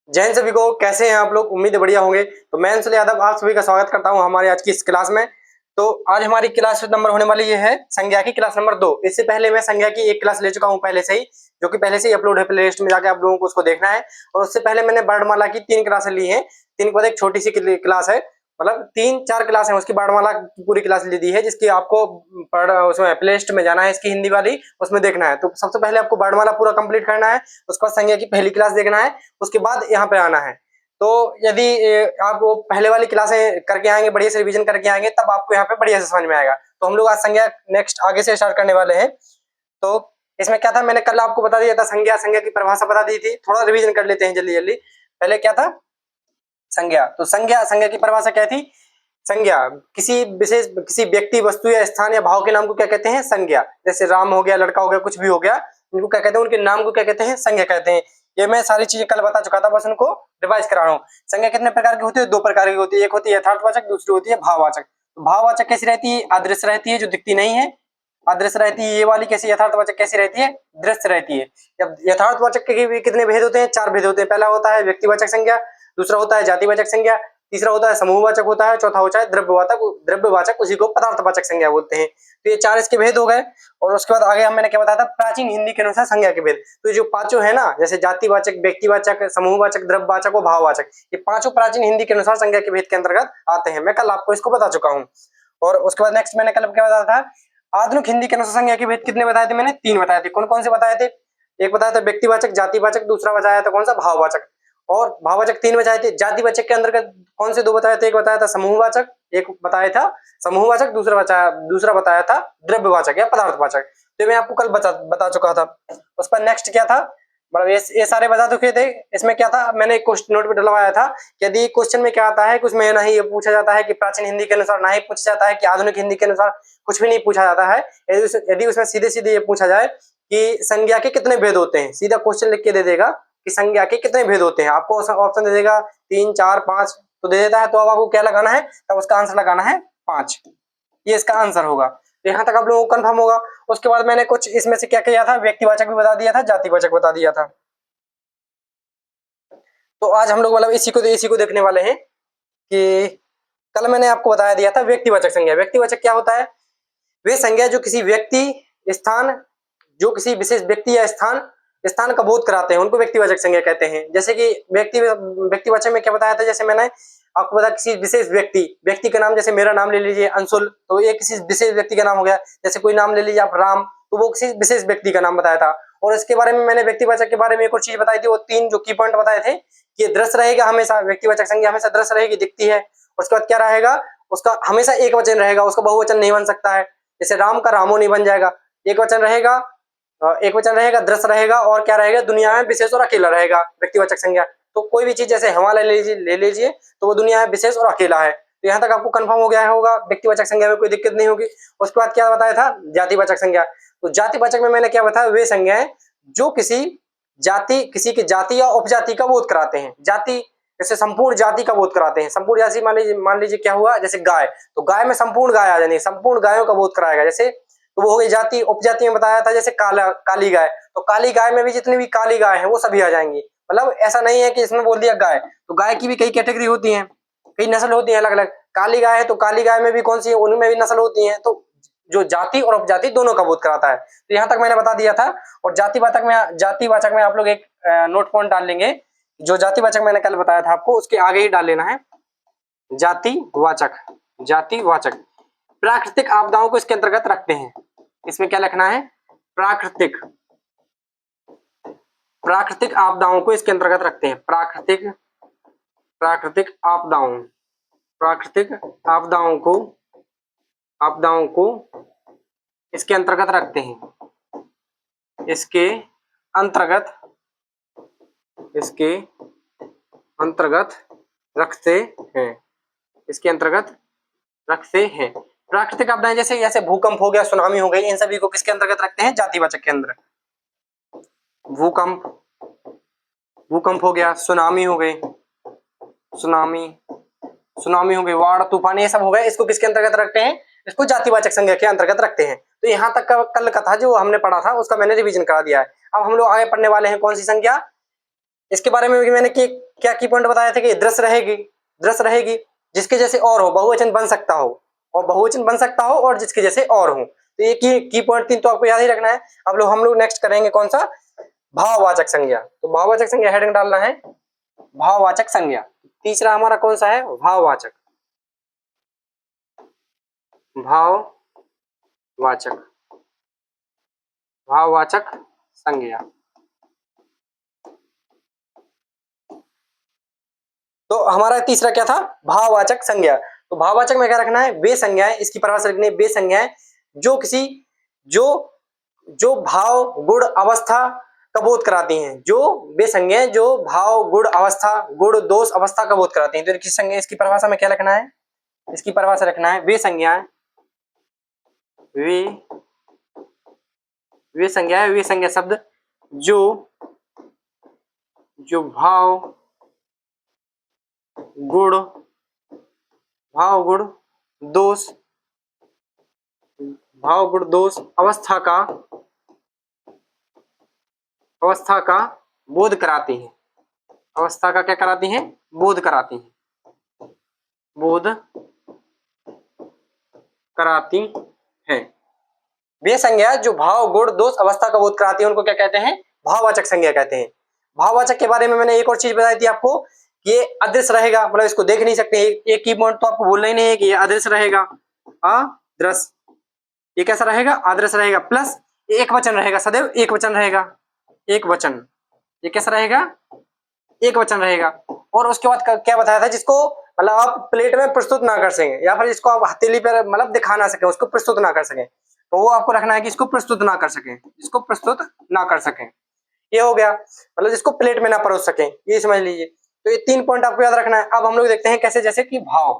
जय हिंद सभी को। कैसे हैं आप लोग? उम्मीद है बढ़िया होंगे। तो मैं अंशुल यादव आप सभी का स्वागत करता हूं हमारे आज की इस क्लास में। तो आज हमारी क्लास नंबर होने वाली ये है संज्ञा की क्लास नंबर 2। इससे पहले मैं संज्ञा की एक क्लास ले चुका हूं पहले से ही, जो कि पहले से ही अपलोड है प्ले लिस्ट में, जाके आप लोगों को उसको देखना है। और उससे पहले मैंने वर्णमाला की 3 क्लासें ली हैं। 3 के बाद एक छोटी सी क्लास है, मतलब 3-4 क्लास है उसकी वर्णमाला की पूरी क्लास ली दी है, जिसकी आपको उसमें प्ले लिस्ट में जाना है, इसकी हिंदी वाली उसमें देखना है। तो सबसे पहले आपको वर्णमाला पूरा कंप्लीट करना है, उसके बाद संज्ञा की पहली क्लास देखना है, उसके बाद यहाँ पे आना है। तो यदि आप वो पहले वाली क्लासें करके आएंगे, बढ़िया से रिवीजन करके आएंगे, तब आपको यहाँ पे बढ़िया से समझ में आएगा। तो हम लोग आज संज्ञा नेक्स्ट आगे से स्टार्ट करने वाले हैं। तो इसमें क्या था, मैंने कल आपको बता दिया था संज्ञा की परिभाषा बता दी थी। थोड़ा रिवीजन कर लेते हैं जल्दी जल्दी। पहले क्या था संज्ञा, तो संज्ञा की परिभाषा क्या थी? संज्ञा किसी विशेष किसी व्यक्ति, वस्तु या स्थान या भाव के नाम को क्या कहते हैं? संज्ञा। जैसे राम हो गया, लड़का हो गया, कुछ भी हो गया, इनको क्या कहते हैं? उनके नाम को क्या कहते हैं? संज्ञा कहते हैं। ये मैं सारी चीजें कल बता चुका था, बस उनको रिवाइज करा रहा हूँ। संज्ञा कितने प्रकार की होती है? 2 प्रकार की होती है। एक होती है यथार्थवाचक, दूसरी होती है भाववाचक। भाववाचक कैसी रहती है? अदृश्य रहती है, जो दिखती नहीं है, अदृश्य रहती है। ये वाली कैसी? यथार्थवाचक कैसी रहती है? दृश्य रहती है। जब यथार्थवाचक के भी कितने भेद होते हैं? 4 भेद होते हैं। पहला होता है व्यक्तिवाचक संज्ञा, दूसरा होता है जातिवाचक संज्ञा, तीसरा होता है समूहवाचक होता है, चौथा होता है द्रव्यवाचक, उसी को पदार्थवाचक संज्ञा बोलते हैं। तो ये 4 इसके भेद हो गए। और उसके बाद आगे मैंने क्या बताया था? प्राचीन हिंदी के अनुसार संज्ञा के भेद। तो जो पांचों है ना, जैसे जातिवाचक, व्यक्तिवाचक, समूहवाचक, द्रव्यवाचक और भाववाचक, ये पांचों प्राचीन हिंदी के अनुसार संज्ञा के भेद के अंतर्गत आते हैं। मैं कल आपको इसको बता चुका हूँ। और उसके बाद नेक्स्ट मैंने कल क्या बताया था? आधुनिक हिंदी के अनुसार संज्ञा के भेद कितने बताए थे मैंने? 3 बताए थे। कौन कौन से बताए थे? एक बताया था व्यक्तिवाचक, जातिवाचक, दूसरा बताया था कौन सा? भाववाचक। और भाववाचक 3 बताए थे। जातिवाचक के अंतर्गत कौन से 2 बताए थे? एक बताया था समूहवाचक, एक बताया था समूहवाचक, दूसरा बताया था द्रव्यवाचक या पदार्थवाचक। तो मैं आपको कल बता चुका था। उस पर नेक्स्ट क्या था, मतलब ये सारे बता चुके थे। इसमें क्या था, मैंने एक क्वेश्चन नोट पे डलवाया था। यदि क्वेश्चन में क्या आता है, कुछ में नहीं ये पूछा जाता है कि प्राचीन हिंदी के अनुसार, ना ही पूछा जाता है कि आधुनिक हिंदी के अनुसार, कुछ भी नहीं पूछा जाता है। यदि उसमें सीधे सीधे ये पूछा जाए कि संज्ञा के कितने भेद होते हैं, सीधा क्वेश्चन लिख के दे देगा कि संज्ञा के कितने भेद होते हैं। आपको ऑप्शन दे देगा 3, 4, 5 तो दे देता है। तो अब आपको क्या लगाना है? तब उसका आंसर लगाना है 5। ये इसका आंसर होगा। तो यहाँ तक आप लोगों को कंफर्म होगा। उसके बाद मैंने कुछ इसमें से क्या किया था, व्यक्तिवाचक भी बता दिया था, जातिवाचक बता दिया था। तो आज हम लोग मतलब इसी को देखने वाले हैं कि कल मैंने आपको बताया दिया था व्यक्तिवाचक संज्ञा। व्यक्तिवाचक क्या होता है? वे संज्ञा जो किसी व्यक्ति, स्थान, जो किसी विशेष व्यक्ति या स्थान का बोध कराते हैं, उनको व्यक्तिवाचक संज्ञा कहते हैं। जैसे कि व्यक्तिवाचक में क्या बताया था? जैसे मैंने आपको बताया किसी विशेष व्यक्ति का नाम, जैसे मेरा नाम ले लीजिए अंशुल, तो ये किसी विशेष व्यक्ति का नाम हो गया। जैसे कोई नाम ले लीजिए आप राम, तो वो किसी विशेष व्यक्ति का नाम बताया था। और इसके बारे में मैंने व्यक्तिवाचक के बारे में एक और चीज बताई थी, वो 3 जो की पॉइंट बताए थे कि ये दृश्य रहेगा हमेशा, व्यक्तिवाचक संज्ञा हमेशा दृश्य रहेगी, दिखती है। उसके बाद क्या रहेगा? उसका हमेशा एक वचन रहेगा, उसका बहुवचन नहीं बन सकता है। जैसे राम का रामो नहीं बन जाएगा, एक वचन रहेगा, दृश्य रहेगा, और क्या रहेगा? दुनिया में विशेष और अकेला रहेगा व्यक्तिवाचक संज्ञा। तो कोई भी चीज जैसे हिमालय ले लीजिए, तो वो दुनिया में विशेष और अकेला है। तो यहाँ तक आपको कंफर्म हो गया होगा, व्यक्तिवाचक संज्ञा में कोई दिक्कत नहीं होगी। उसके बाद क्या बताया था? जातिवाचक संज्ञा। तो जातिवाचक में मैंने क्या बताया? वे संज्ञाएं जो किसी किसी की जाति या उपजाति का बोध कराते हैं। जाति जैसे संपूर्ण जाति का बोध कराते हैं। संपूर्ण जाति मान लीजिए क्या हुआ, जैसे गाय, तो गाय में संपूर्ण गाय आ जाएगी, संपूर्ण गायों का बोध कराएगा। जैसे तो वो हो गई जाति। उपजाति में बताया था जैसे काली गाय, तो काली गाय में भी जितनी भी काली गाय है वो सभी आ जाएंगी। मतलब ऐसा नहीं है कि इसमें बोल दिया गाय, तो गाय की भी कई कैटेगरी होती है, कई नस्ल होती है अलग अलग। काली गाय है तो काली गाय में भी कौन सी है, उनमें भी नस्ल होती है। तो जो जाति और उपजाति दोनों का बोध कराता है। तो यहाँ तक मैंने बता दिया था। और जातिवाचक में आप लोग एक नोट पॉइंट डाल लेंगे। जो जातिवाचक मैंने कल बताया था आपको, उसके आगे ही डाल लेना है जातिवाचक प्राकृतिक आपदाओं को इसके अंतर्गत रखते हैं। इसमें क्या लिखना है? प्राकृतिक आपदाओं को इसके अंतर्गत रखते हैं। प्राकृतिक आपदाओं को इसके अंतर्गत रखते हैं। इसके अंतर्गत रखते हैं। प्राकृतिक आपदाएं जैसे भूकंप हो गया, सुनामी हो गई, इन सभी को किसके अंतर्गत रखते हैं? जातिवाचक के अंदर। भूकंप हो गया, सुनामी हो गई, बाढ़, तूफान, ये सब हो गए, इसको किसके अंतर्गत रखते हैं? इसको जातिवाचक संज्ञा के अंतर्गत रखते हैं। तो यहाँ तक का कल का था जो हमने पढ़ा था, उसका मैंने रिवीजन करा दिया है। अब हम लोग आगे पढ़ने वाले हैं कौन सी संज्ञा, इसके बारे में भी मैंने क्या की पॉइंट बताया था कि दृश्य रहेगी, दृश्य रहेगी, जिसके जैसे और हो, बहुवचन बन सकता हो, और बहुवचन बन सकता हो और जिसके जैसे और हो। तो ये की पॉइंट 3 तो आपको याद ही रखना है। अब हम लोग नेक्स्ट करेंगे कौन सा, भाववाचक संज्ञा। तो भाववाचक संज्ञा हेडिंग डालना है भाववाचक संज्ञा। तीसरा हमारा कौन सा है, भाववाचक, भाववाचक, भाववाचक संज्ञा। तो हमारा तीसरा क्या था, भाववाचक संज्ञा। तो भाववाचक में क्या रखना है, वे संज्ञाएं, इसकी परिभाषा लिखनी है, वे संज्ञाएं जो किसी जो जो भाव गुण अवस्था का बोध कराती हैं, जो वे संज्ञाएं जो भाव गुण अवस्था गुण दोष अवस्था का बोध कराती हैं। तो किस संज्ञा, इसकी परिभाषा में क्या रखना है, इसकी परिभाषा रखना है वे संज्ञाएं, वे वे संज्ञाएं, वे संज्ञा शब्द जो जो भाव गुण दोष भाव गुण दोष अवस्था का बोध कराती हैं, अवस्था का क्या कराती हैं, बोध कराती हैं, बोध कराती हैं। वे संज्ञा जो भाव गुण दोष अवस्था का बोध कराती है उनको क्या कहते हैं, भाववाचक संज्ञा कहते हैं। भाववाचक के बारे में मैंने एक और चीज बताई थी आपको, ये अदृश्य रहेगा, मतलब इसको देख नहीं सकते। एक की पॉइंट तो आपको बोलना ही नहीं है कि ये अदृश्य रहेगा, अदृश्य। ये कैसा रहेगा, अदृश्य रहेगा, प्लस एक वचन रहेगा, सदैव एक वचन रहेगा, एक वचन। ये कैसा रहेगा, एक वचन रहेगा। और उसके बाद क्या बताया था, जिसको मतलब आप प्लेट में प्रस्तुत ना कर सकें, या फिर जिसको आप हथेली पर मतलब दिखा ना सके, उसको प्रस्तुत ना कर सकें, तो वो आपको रखना है कि इसको प्रस्तुत ना कर सकें, इसको प्रस्तुत ना कर सकें। ये हो गया, मतलब जिसको प्लेट में ना परोस सकें, ये समझ लीजिए। तो ये 3 पॉइंट आपको याद रखना है। अब हम लोग देखते हैं कैसे, जैसे कि भाव,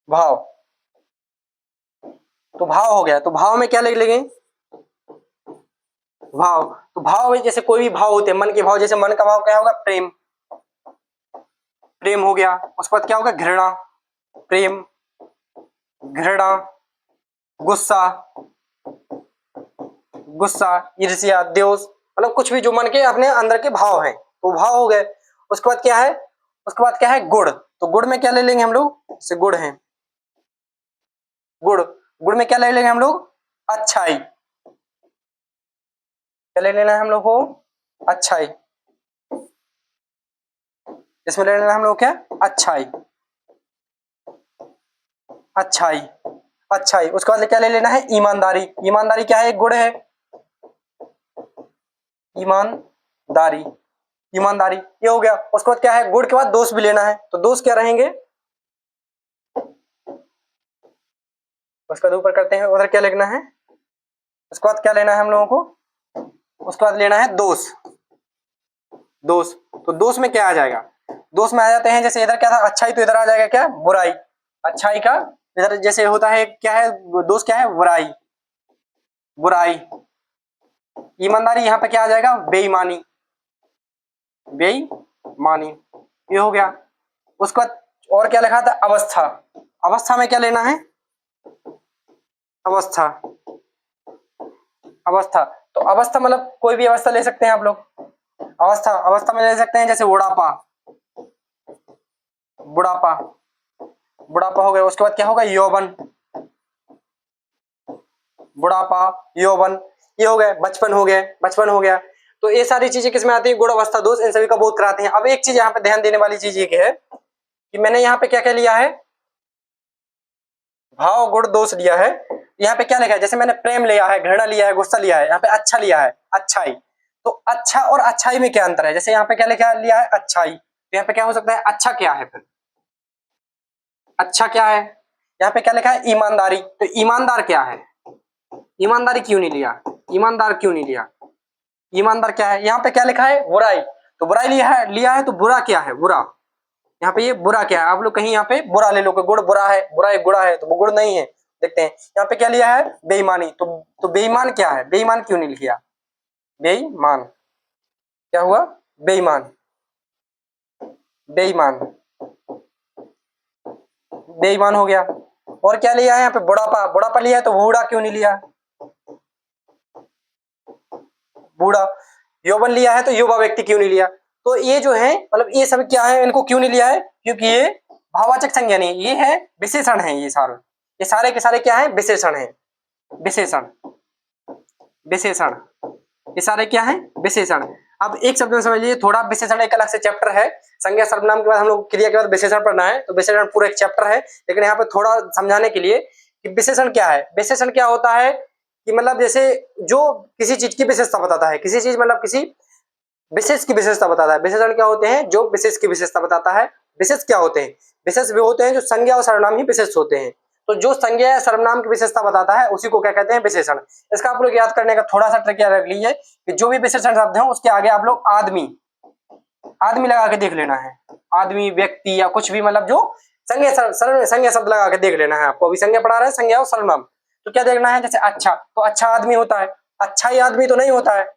भाव तो भाव हो गया, तो भाव में क्या लिख लेंगे, भाव। तो भाव में जैसे कोई भी भाव होते हैं, मन के भाव, जैसे मन का भाव क्या होगा, प्रेम, प्रेम हो गया। उसके बाद क्या होगा, घृणा, प्रेम, घृणा, गुस्सा, गुस्सा, ईर्ष्या, द्वेष, मतलब कुछ भी जो मन के अपने अंदर के भाव हैं, तो भाव हो गए। उसके बाद क्या है, उसके बाद क्या है, गुण। तो गुण में क्या ले लेंगे हम लोग, जैसे गुण है, गुण, गुण में क्या ले लेंगे हम लोग, अच्छाई, क्या ले लेना है हम लोग को, अच्छाई। इसमें ले लेना है हम लोग क्या, अच्छाई, अच्छाई, अच्छाई। उसके बाद क्या ले लेना है, ईमानदारी। ईमानदारी क्या है, एक गुण है, ईमानदारी, ईमानदारी, ये हो गया। उसके बाद क्या है, गुण के बाद दोष भी लेना है, तो दोष क्या रहेंगे, उसका ऊपर करते हैं, उधर क्या लिखना है, उसके बाद क्या लेना है हम लोगों को, उसके बाद लेना है दोष, दोष। तो दोष में क्या आ जाएगा, दोष में आ जाते हैं, जैसे इधर क्या था अच्छाई, तो इधर आ जाएगा क्या, बुराई। अच्छाई का इधर जैसे होता है, क्या है दोष, क्या है, बुराई, बुराई। ईमानदारी यहाँ पे क्या आ जाएगा, बेईमानी, बेईमानी, ये हो गया। उसके बाद और क्या लिखा था, अवस्था। अवस्था में क्या लेना है, अवस्था, अवस्था। तो अवस्था मतलब कोई भी अवस्था ले सकते हैं आप लोग, अवस्था, अवस्था में ले सकते हैं, जैसे बुढ़ापा, बुढ़ापा, बुढ़ापा हो गया। उसके बाद क्या होगा, यौवन, बुढ़ापा, यौवन, ये हो गया। बचपन हो गया, बचपन हो गया। तो ये सारी चीजें किसमें आती है, गुण अवस्था दोष, इन सभी का बोध कराते हैं। अब एक चीज यहाँ पे ध्यान देने वाली चीज ये है कि मैंने यहाँ पे क्या क्या लिया है, भाव गुण दोष लिया है। यहाँ पे क्या लिखा है, जैसे मैंने प्रेम लिया है, घृणा लिया है, गुस्सा लिया है, यहाँ पे अच्छा लिया है, अच्छाई। तो अच्छा और अच्छाई में क्या अंतर है, जैसे यहाँ पे क्या लिखा लिया है, अच्छाई, तो यहाँ पे क्या हो सकता है, अच्छा क्या है, फिर अच्छा क्या है। यहाँ पे क्या लिखा है, ईमानदारी, तो ईमानदार क्या है, ईमानदारी क्यों नहीं लिया, ईमानदार क्यों नहीं लिया, ईमानदार क्या है। यहाँ पे क्या लिखा है, बुराई, तो बुराई लिया है, तो बुरा क्या है, बुरा। यहाँ पे ये बुरा क्या है, आप लोग कहीं यहाँ पे बुरा ले लो, गुड़ बुरा है, बुरा एक गुड़ा है, तो वो गुड़ नहीं है। देखते हैं यहाँ पे क्या लिया है, बेईमानी, तो बेईमान क्या है, बेईमान क्यों नहीं लिखा, बेईमान क्या हुआ, बेईमान, बेईमान, बेईमान हो गया। और क्या लिया है यहाँ पे, बुढ़ापा, बुढ़ापा लिया है, तो बूढ़ा क्यों नहीं लिया, बूढ़ा। यौवन लिया है, तो युवा व्यक्ति क्यों नहीं लिया। तो ये जो है मतलब ये सब क्या है, इनको क्यों नहीं लिया है, क्योंकि ये भाववाचक संज्ञा नहीं, ये है विशेषण है। ये सारे के सारे क्या है, विशेषण है। विशेषण, विशेषण, ये सारे क्या है, विशेषण। अब एक शब्द में समझ लीजिए, थोड़ा विशेषण एक अलग से चैप्टर है। संज्ञा सर्वनाम के बाद हम लोग क्रिया के बाद विशेषण पढ़ना है, तो विशेषण पूरा एक चैप्टर है। लेकिन यहाँ पे थोड़ा समझाने के लिए कि विशेषण क्या है। विशेषण क्या होता है कि मतलब जैसे जो किसी चीज की विशेषता बताता है, किसी चीज मतलब किसी विशेष की विशेषता बताता है। विशेषण क्या होते हैं, जो विशेष की विशेषता बताता है। विशेष क्या होते हैं, विशेष वे होते हैं जो संज्ञा और सर्वनाम ही विशेष होते हैं। तो जो संज्ञा या सर्वनाम की विशेषता बताता है उसी को क्या कहते हैं, विशेषण। इसका आप लोग याद करने का थोड़ा सा ट्रिक याद रख लीजिए कि जो भी विशेषण शब्द है उसके आगे आप लोग आदमी, आदमी लगा के देख लेना है। आदमी, व्यक्ति या कुछ भी मतलब जो संज्ञा शब्द लगा के देख लेना है आपको। अभी संज्ञा पढ़ा रहे हैं, संज्ञा और सर्वनाम। तो क्या देखना है, जैसे अच्छा, तो अच्छा आदमी होता है, अच्छा ही आदमी तो नहीं होता है,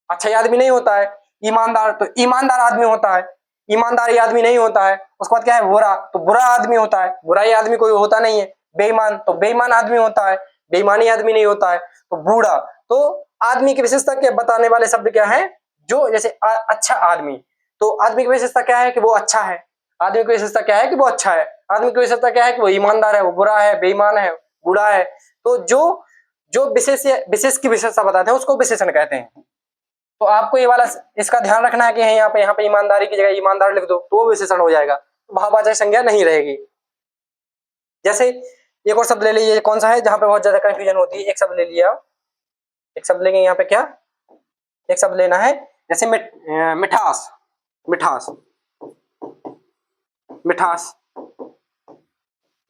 अच्छा ही आदमी नहीं होता है। ईमानदार, तो ईमानदार आदमी होता है, ईमानदारी आदमी नहीं होता है। उसके बाद क्या है, बुरा, तो बुरा आदमी होता है, बुरा ही आदमी कोई होता नहीं है। बेईमान, तो बेईमान आदमी होता है, बेईमानी आदमी नहीं होता है। तो बूढ़ा, तो आदमी की विशेषता के बताने वाले शब्द क्या है, जो जैसे अच्छा आदमी, तो आदमी की विशेषता क्या है कि वो अच्छा है। आदमी की विशेषता क्या है कि वो अच्छा है। आदमी की विशेषता क्या है कि वो ईमानदार है, वो बुरा है, बेईमान है, बूढ़ा है। तो जो जो विशेष की विशेषता बताते हैं उसको विशेषण कहते हैं। तो आपको ये वाला इसका ध्यान रखना है कि यहाँ पे ईमानदारी की जगह ईमानदार लिख दो तो वो विशेषण हो जाएगा, भाववाचक संज्ञा नहीं रहेगी। जैसे एक और शब्द ले लीजिए, कौन सा है जहां पे बहुत ज्यादा कंफ्यूजन होती है। एक शब्द ले लिया, एक शब्द लेंगे यहाँ पे क्या, एक शब्द लेना है जैसे मिठास, मिठास, मिठास,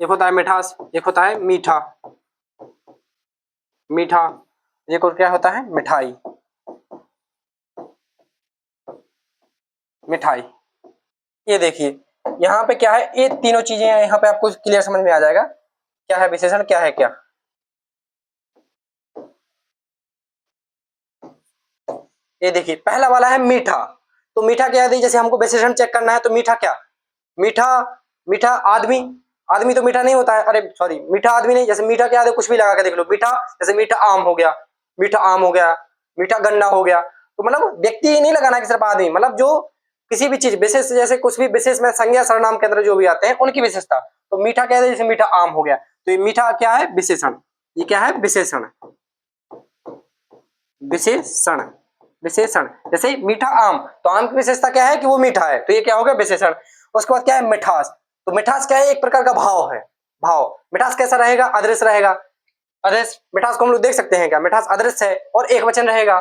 एक होता है मिठास, एक होता है मीठा, मीठा, एक और क्या होता है, मिठाई, मिठाई। ये देखिए यहाँ पे क्या है, ये तीनों चीजें यहाँ पे आपको क्लियर समझ में आ जाएगा क्या है विशेषण, क्या है क्या। ये देखिए पहला वाला है मीठा, तो मीठा क्या है, जैसे हमको विशेषण चेक करना है तो मीठा क्या, मीठा, मीठा आदमी, आदमी तो मीठा नहीं होता है, अरे सॉरी मीठा आदमी नहीं। जैसे मीठा क्या है, कुछ भी लगा के देख लो मीठा, जैसे मीठा आम हो गया, मीठा आम हो गया, मीठा गन्ना हो गया। तो मतलब व्यक्ति ही नहीं लगाना कि सिर्फ आदमी, मतलब जो किसी भी चीज विशेष, जैसे कुछ भी विशेष में संज्ञा सर्वनाम के अंदर जो भी आते हैं उनकी विशेषता। तो मीठा क्या है, जैसे मीठा आम हो गया, तो ये मीठा क्या है, विशेषण। ये क्या है, विशेषण, विशेषण, विशेषण। जैसे मीठा आम, तो आम की विशेषता क्या है कि वो मीठा है, तो ये क्या हो गया, विशेषण। उसके बाद क्या है, मिठास, तो मिठास क्या है, एक प्रकार का भाव है। भाव, मिठास कैसा रहेगा, अदृश्य रहेगा। अदृश्य, मिठास को हम लोग देख सकते हैं क्या, मिठास अदृश्य है और एक वचन रहेगा।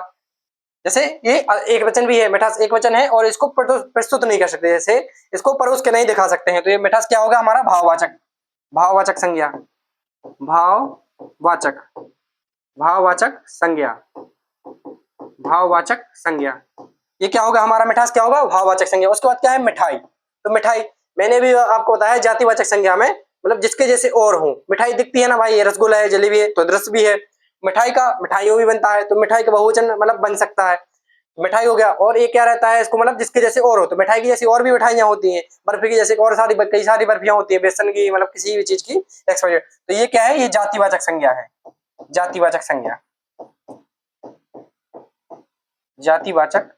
जैसे ये एक वचन भी है, मिठास एक वचन है और इसको प्रस्तुत नहीं कर सकते, जैसे इसको परोस के नहीं दिखा सकते हैं। तो ये मिठास क्या होगा हमारा, भाववाचक, भाववाचक संज्ञा, भाववाचक, भाववाचक संज्ञा, भाववाचक संज्ञा। ये क्या होगा हमारा, मिठास क्या होगा, भाववाचक संज्ञा। उसके बाद क्या है, मिठाई, तो मिठाई मैंने भी आपको बताया जातिवाचक संज्ञा में, मतलब जिसके जैसे और हो। मिठाई दिखती है ना भाई, ये रसगुल्ला है, जलेबी है, तो दृश्य भी है। मिठाई का मिठाइयों भी बनता है, तो मिठाई का बहुवचन मतलब बन सकता है, मिठाई हो गया। और ये क्या रहता है, इसको मतलब जिसके जैसे और हो, तो मिठाई की जैसी और भी मिठाइयां होती हैं, बर्फी की जैसे और सारी कई सारी बर्फियां होती है, बेसन की, मतलब किसी भी चीज की एक्सपायरी। तो ये क्या है, ये जातिवाचक संज्ञा है, जातिवाचक संज्ञा, जातिवाचक,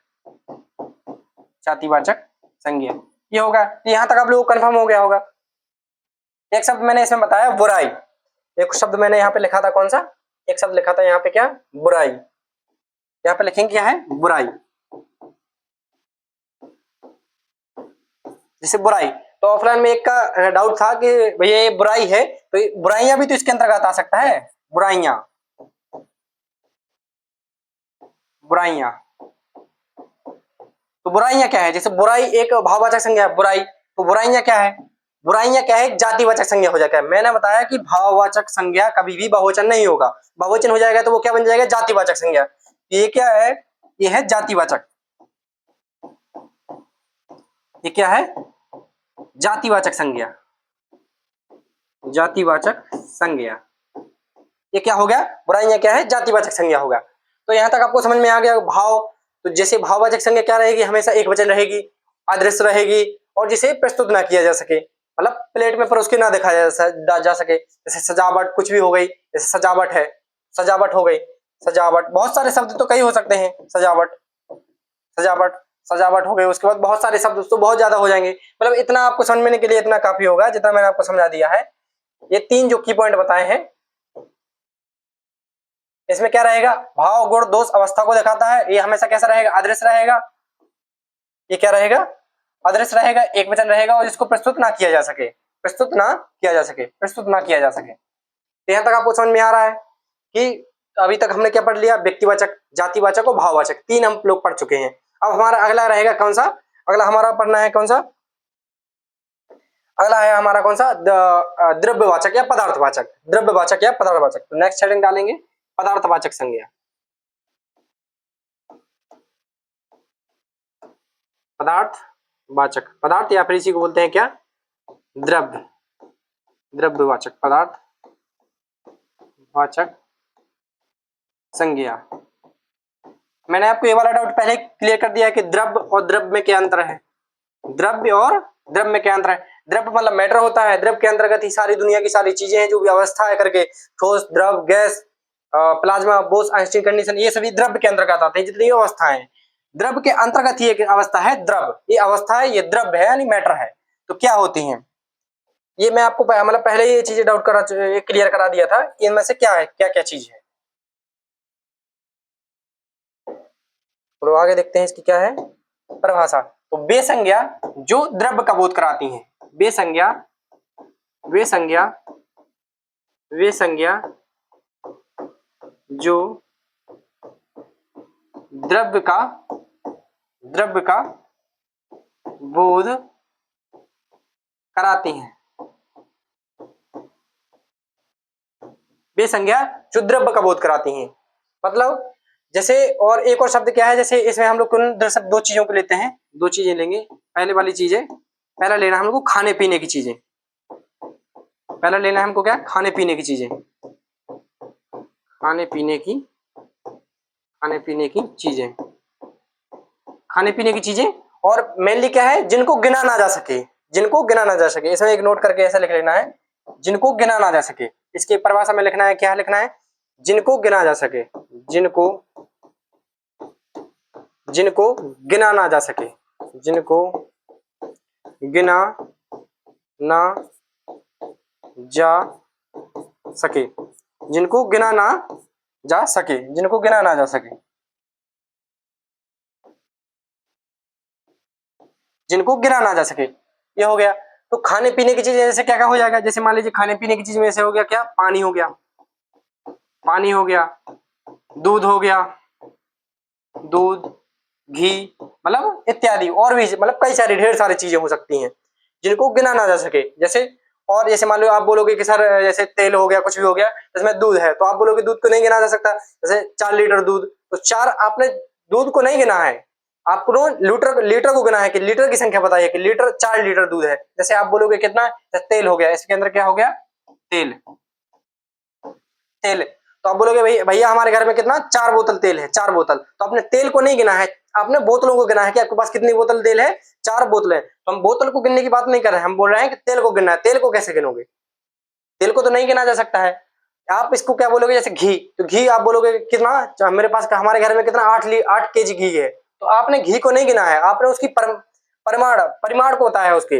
जातिवाचक संज्ञा। ये होगा, यहां तक आप लोगों को कंफर्म हो गया होगा। एक शब्द मैंने इसमें बताया बुराई, एक शब्द मैंने यहाँ पे लिखा था, कौन सा, एक शब्द लिखा था यहाँ पे क्या, बुराई। यहाँ पे लिखेंगे क्या है, बुराई, जैसे बुराई। तो ऑफलाइन में एक का डाउट था कि भैया ये बुराई है, तो बुराइयां भी तो इसके अंतर्गत आ सकता है, बुराइयां, बुराइयां। तो बुराइयां क्या है, जैसे बुराई एक भाववाचक संज्ञा है, बुराई, तो बुराइयां क्या है, बुराइयां क्या है, जातिवाचक संज्ञा हो जाएगा। मैंने बताया कि भाववाचक संज्ञा कभी भी बहुवचन नहीं होगा, बहुवचन हो जाएगा तो वो क्या बन जाएगा, जातिवाचक संज्ञा। ये क्या है, ये है जातिवाचक, ये क्या है, जातिवाचक संज्ञा, जातिवाचक संज्ञा। ये क्या हो गया, बुराइयां क्या है, जातिवाचक संज्ञा होगा। तो यहां तक आपको समझ में आ गया भाव। तो जैसे भाववाचक संज्ञा क्या रहेगी, हमेशा एक वचन रहेगी, अदृश्य रहेगी और जिसे प्रस्तुत ना किया जा सके, मतलब प्लेट में परोस के ना दिखाया जा सके। जैसे सजावट कुछ भी हो गई, जैसे सजावट है, सजावट हो गई, सजावट, बहुत सारे शब्द तो कई हो सकते हैं, सजावट, सजावट, सजावट हो गई, उसके बाद बहुत सारे शब्द दोस्तों बहुत ज्यादा हो जाएंगे। मतलब इतना आपको समझने के लिए इतना काफी होगा जितना मैंने आपको समझा दिया है। ये 3 जो की पॉइंट बताए हैं, इसमें क्या रहेगा, भाव गुण दोष अवस्था को दिखाता है। ये हमेशा कैसा रहेगा, अदृश्य रहेगा। ये क्या रहेगा, अदृश्य रहेगा, एक वचन रहेगा और इसको प्रस्तुत ना किया जा सके, प्रस्तुत ना किया जा सके, प्रस्तुत ना किया जा सके। तो यहां तक आपको समझ में आ रहा है कि अभी तक हमने क्या पढ़ लिया, व्यक्तिवाचक, जातिवाचक और भाववाचक, 3 हम लोग पढ़ चुके हैं। अब हमारा अगला रहेगा कौन सा, अगला हमारा पढ़ना है कौन सा, अगला है हमारा कौन सा, द्रव्यवाचक या पदार्थवाचक, द्रव्यवाचक या पदार्थवाचक। तो नेक्स्ट हेडिंग डालेंगे पदार्थवाचक संज्ञा। पदार्थवाचक, पदार्थ या फिर इसी को बोलते हैं क्या, द्रव्य, द्रव्यवाचक, पदार्थवाचक संज्ञा। मैंने आपको ये वाला डाउट पहले क्लियर कर दिया कि द्रव्य और द्रव्य में क्या अंतर है, द्रव्य और द्रव्य में क्या अंतर है। द्रव्य मतलब मैटर होता है, द्रव्य के अंतर्गत ही सारी दुनिया की सारी चीजें हैं जो भी अवस्था है करके, ठोस, द्रव, gas, plasma, Bose, Einstein condition, ये सभी द्रव्य के अंतर्गत आते हैं जितनी अवस्थाएं हैं। द्रव्य के अंतर्गत ही एक अवस्था है द्रव, ये अवस्था है, ये द्रव्य है यानी मैटर है। तो क्या होती हैं ये, मैं आपको मतलब पहले ही ये चीजें डाउट करा, क्लियर करा दिया था, इनमें से क्या है, क्या क्या चीज है। तो आगे देखते हैं इसकी क्या है परिभाषा। तो वे संज्ञा जो द्रव्य का बोध कराती हैं, वे संज्ञा, वे संज्ञा, वे संज्ञा जो द्रव्य का, द्रव्य का बोध कराती हैं, वे संज्ञा जो द्रव्य का बोध कराती हैं। मतलब जैसे, और एक और शब्द क्या है, जैसे इसमें हम लोग दरअसल 2 चीजों को लेते हैं, 2 चीजें लेंगे। पहले वाली चीजें, पहला लेना हमको खाने पीने की चीजें, पहला लेना है हमको क्या, खाने पीने की चीजें, खाने पीने की, खाने पीने की चीजें, खाने पीने की चीजें। और मेनली क्या है, जिनको गिना ना जा सके, जिनको गिना ना जा सके, इसमें एक नोट करके ऐसा लिख लेना है, जिनको गिना ना जा सके। इसकी परिभाषा में लिखना है, क्या लिखना है, जिनको गिना जा सके, जिनको, जिनको गिना ना जा सके, जिनको गिना ना जा सके, जिनको गिना ना जा सके, जिनको गिना ना जा सके, जिनको गिना ना जा सके, ये हो गया। तो खाने पीने की चीजें जैसे क्या क्या हो जाएगा, जैसे मान लीजिए खाने पीने की चीज में से हो गया क्या, पानी हो गया, पानी हो गया, दूध हो गया, दूध, घी, मतलब इत्यादि, और भी मतलब कई सारी ढेर सारी चीजें हो सकती हैं जिनको गिना ना जा सके। जैसे, और जैसे मान लो आप बोलोगे कि सर जैसे तेल हो गया, कुछ भी हो गया, इसमें दूध है, तो आप बोलोगे दूध को नहीं गिना जा सकता। जैसे 4 लीटर दूध, तो 4 आपने दूध को नहीं गिना है, आपको लीटर, लीटर को गिना है कि लीटर की संख्या बताइए कि लीटर, 4 लीटर दूध है। जैसे आप बोलोगे कितना, तेल हो गया, इसके अंदर क्या हो गया, तेल, तेल। तो आप बोलोगे भाई भैया हमारे घर में कितना, 4 बोतल तेल है, 4 बोतल। तो आपने तेल को नहीं गिना है, आपने बोतलों को गिना है कि आपके पास कितनी बोतल तेल है, 4 बोतलें। तो हम बोतल को गिनने की बात नहीं कर रहे हैं, हम बोल रहे हैं कि तेल को गिनना है। तेल को कैसे गिनोगे, तेल को तो नहीं गिना जा सकता है। आप इसको क्या बोलोगे, जैसे घी, तो घी आप बोलोगे कितना, मेरे पास, हमारे घर में कितना, 8 केजी घी है। तो आपने घी को नहीं गिना है, आपने उसकी परिमाण, परिमाण को बताया है, उसके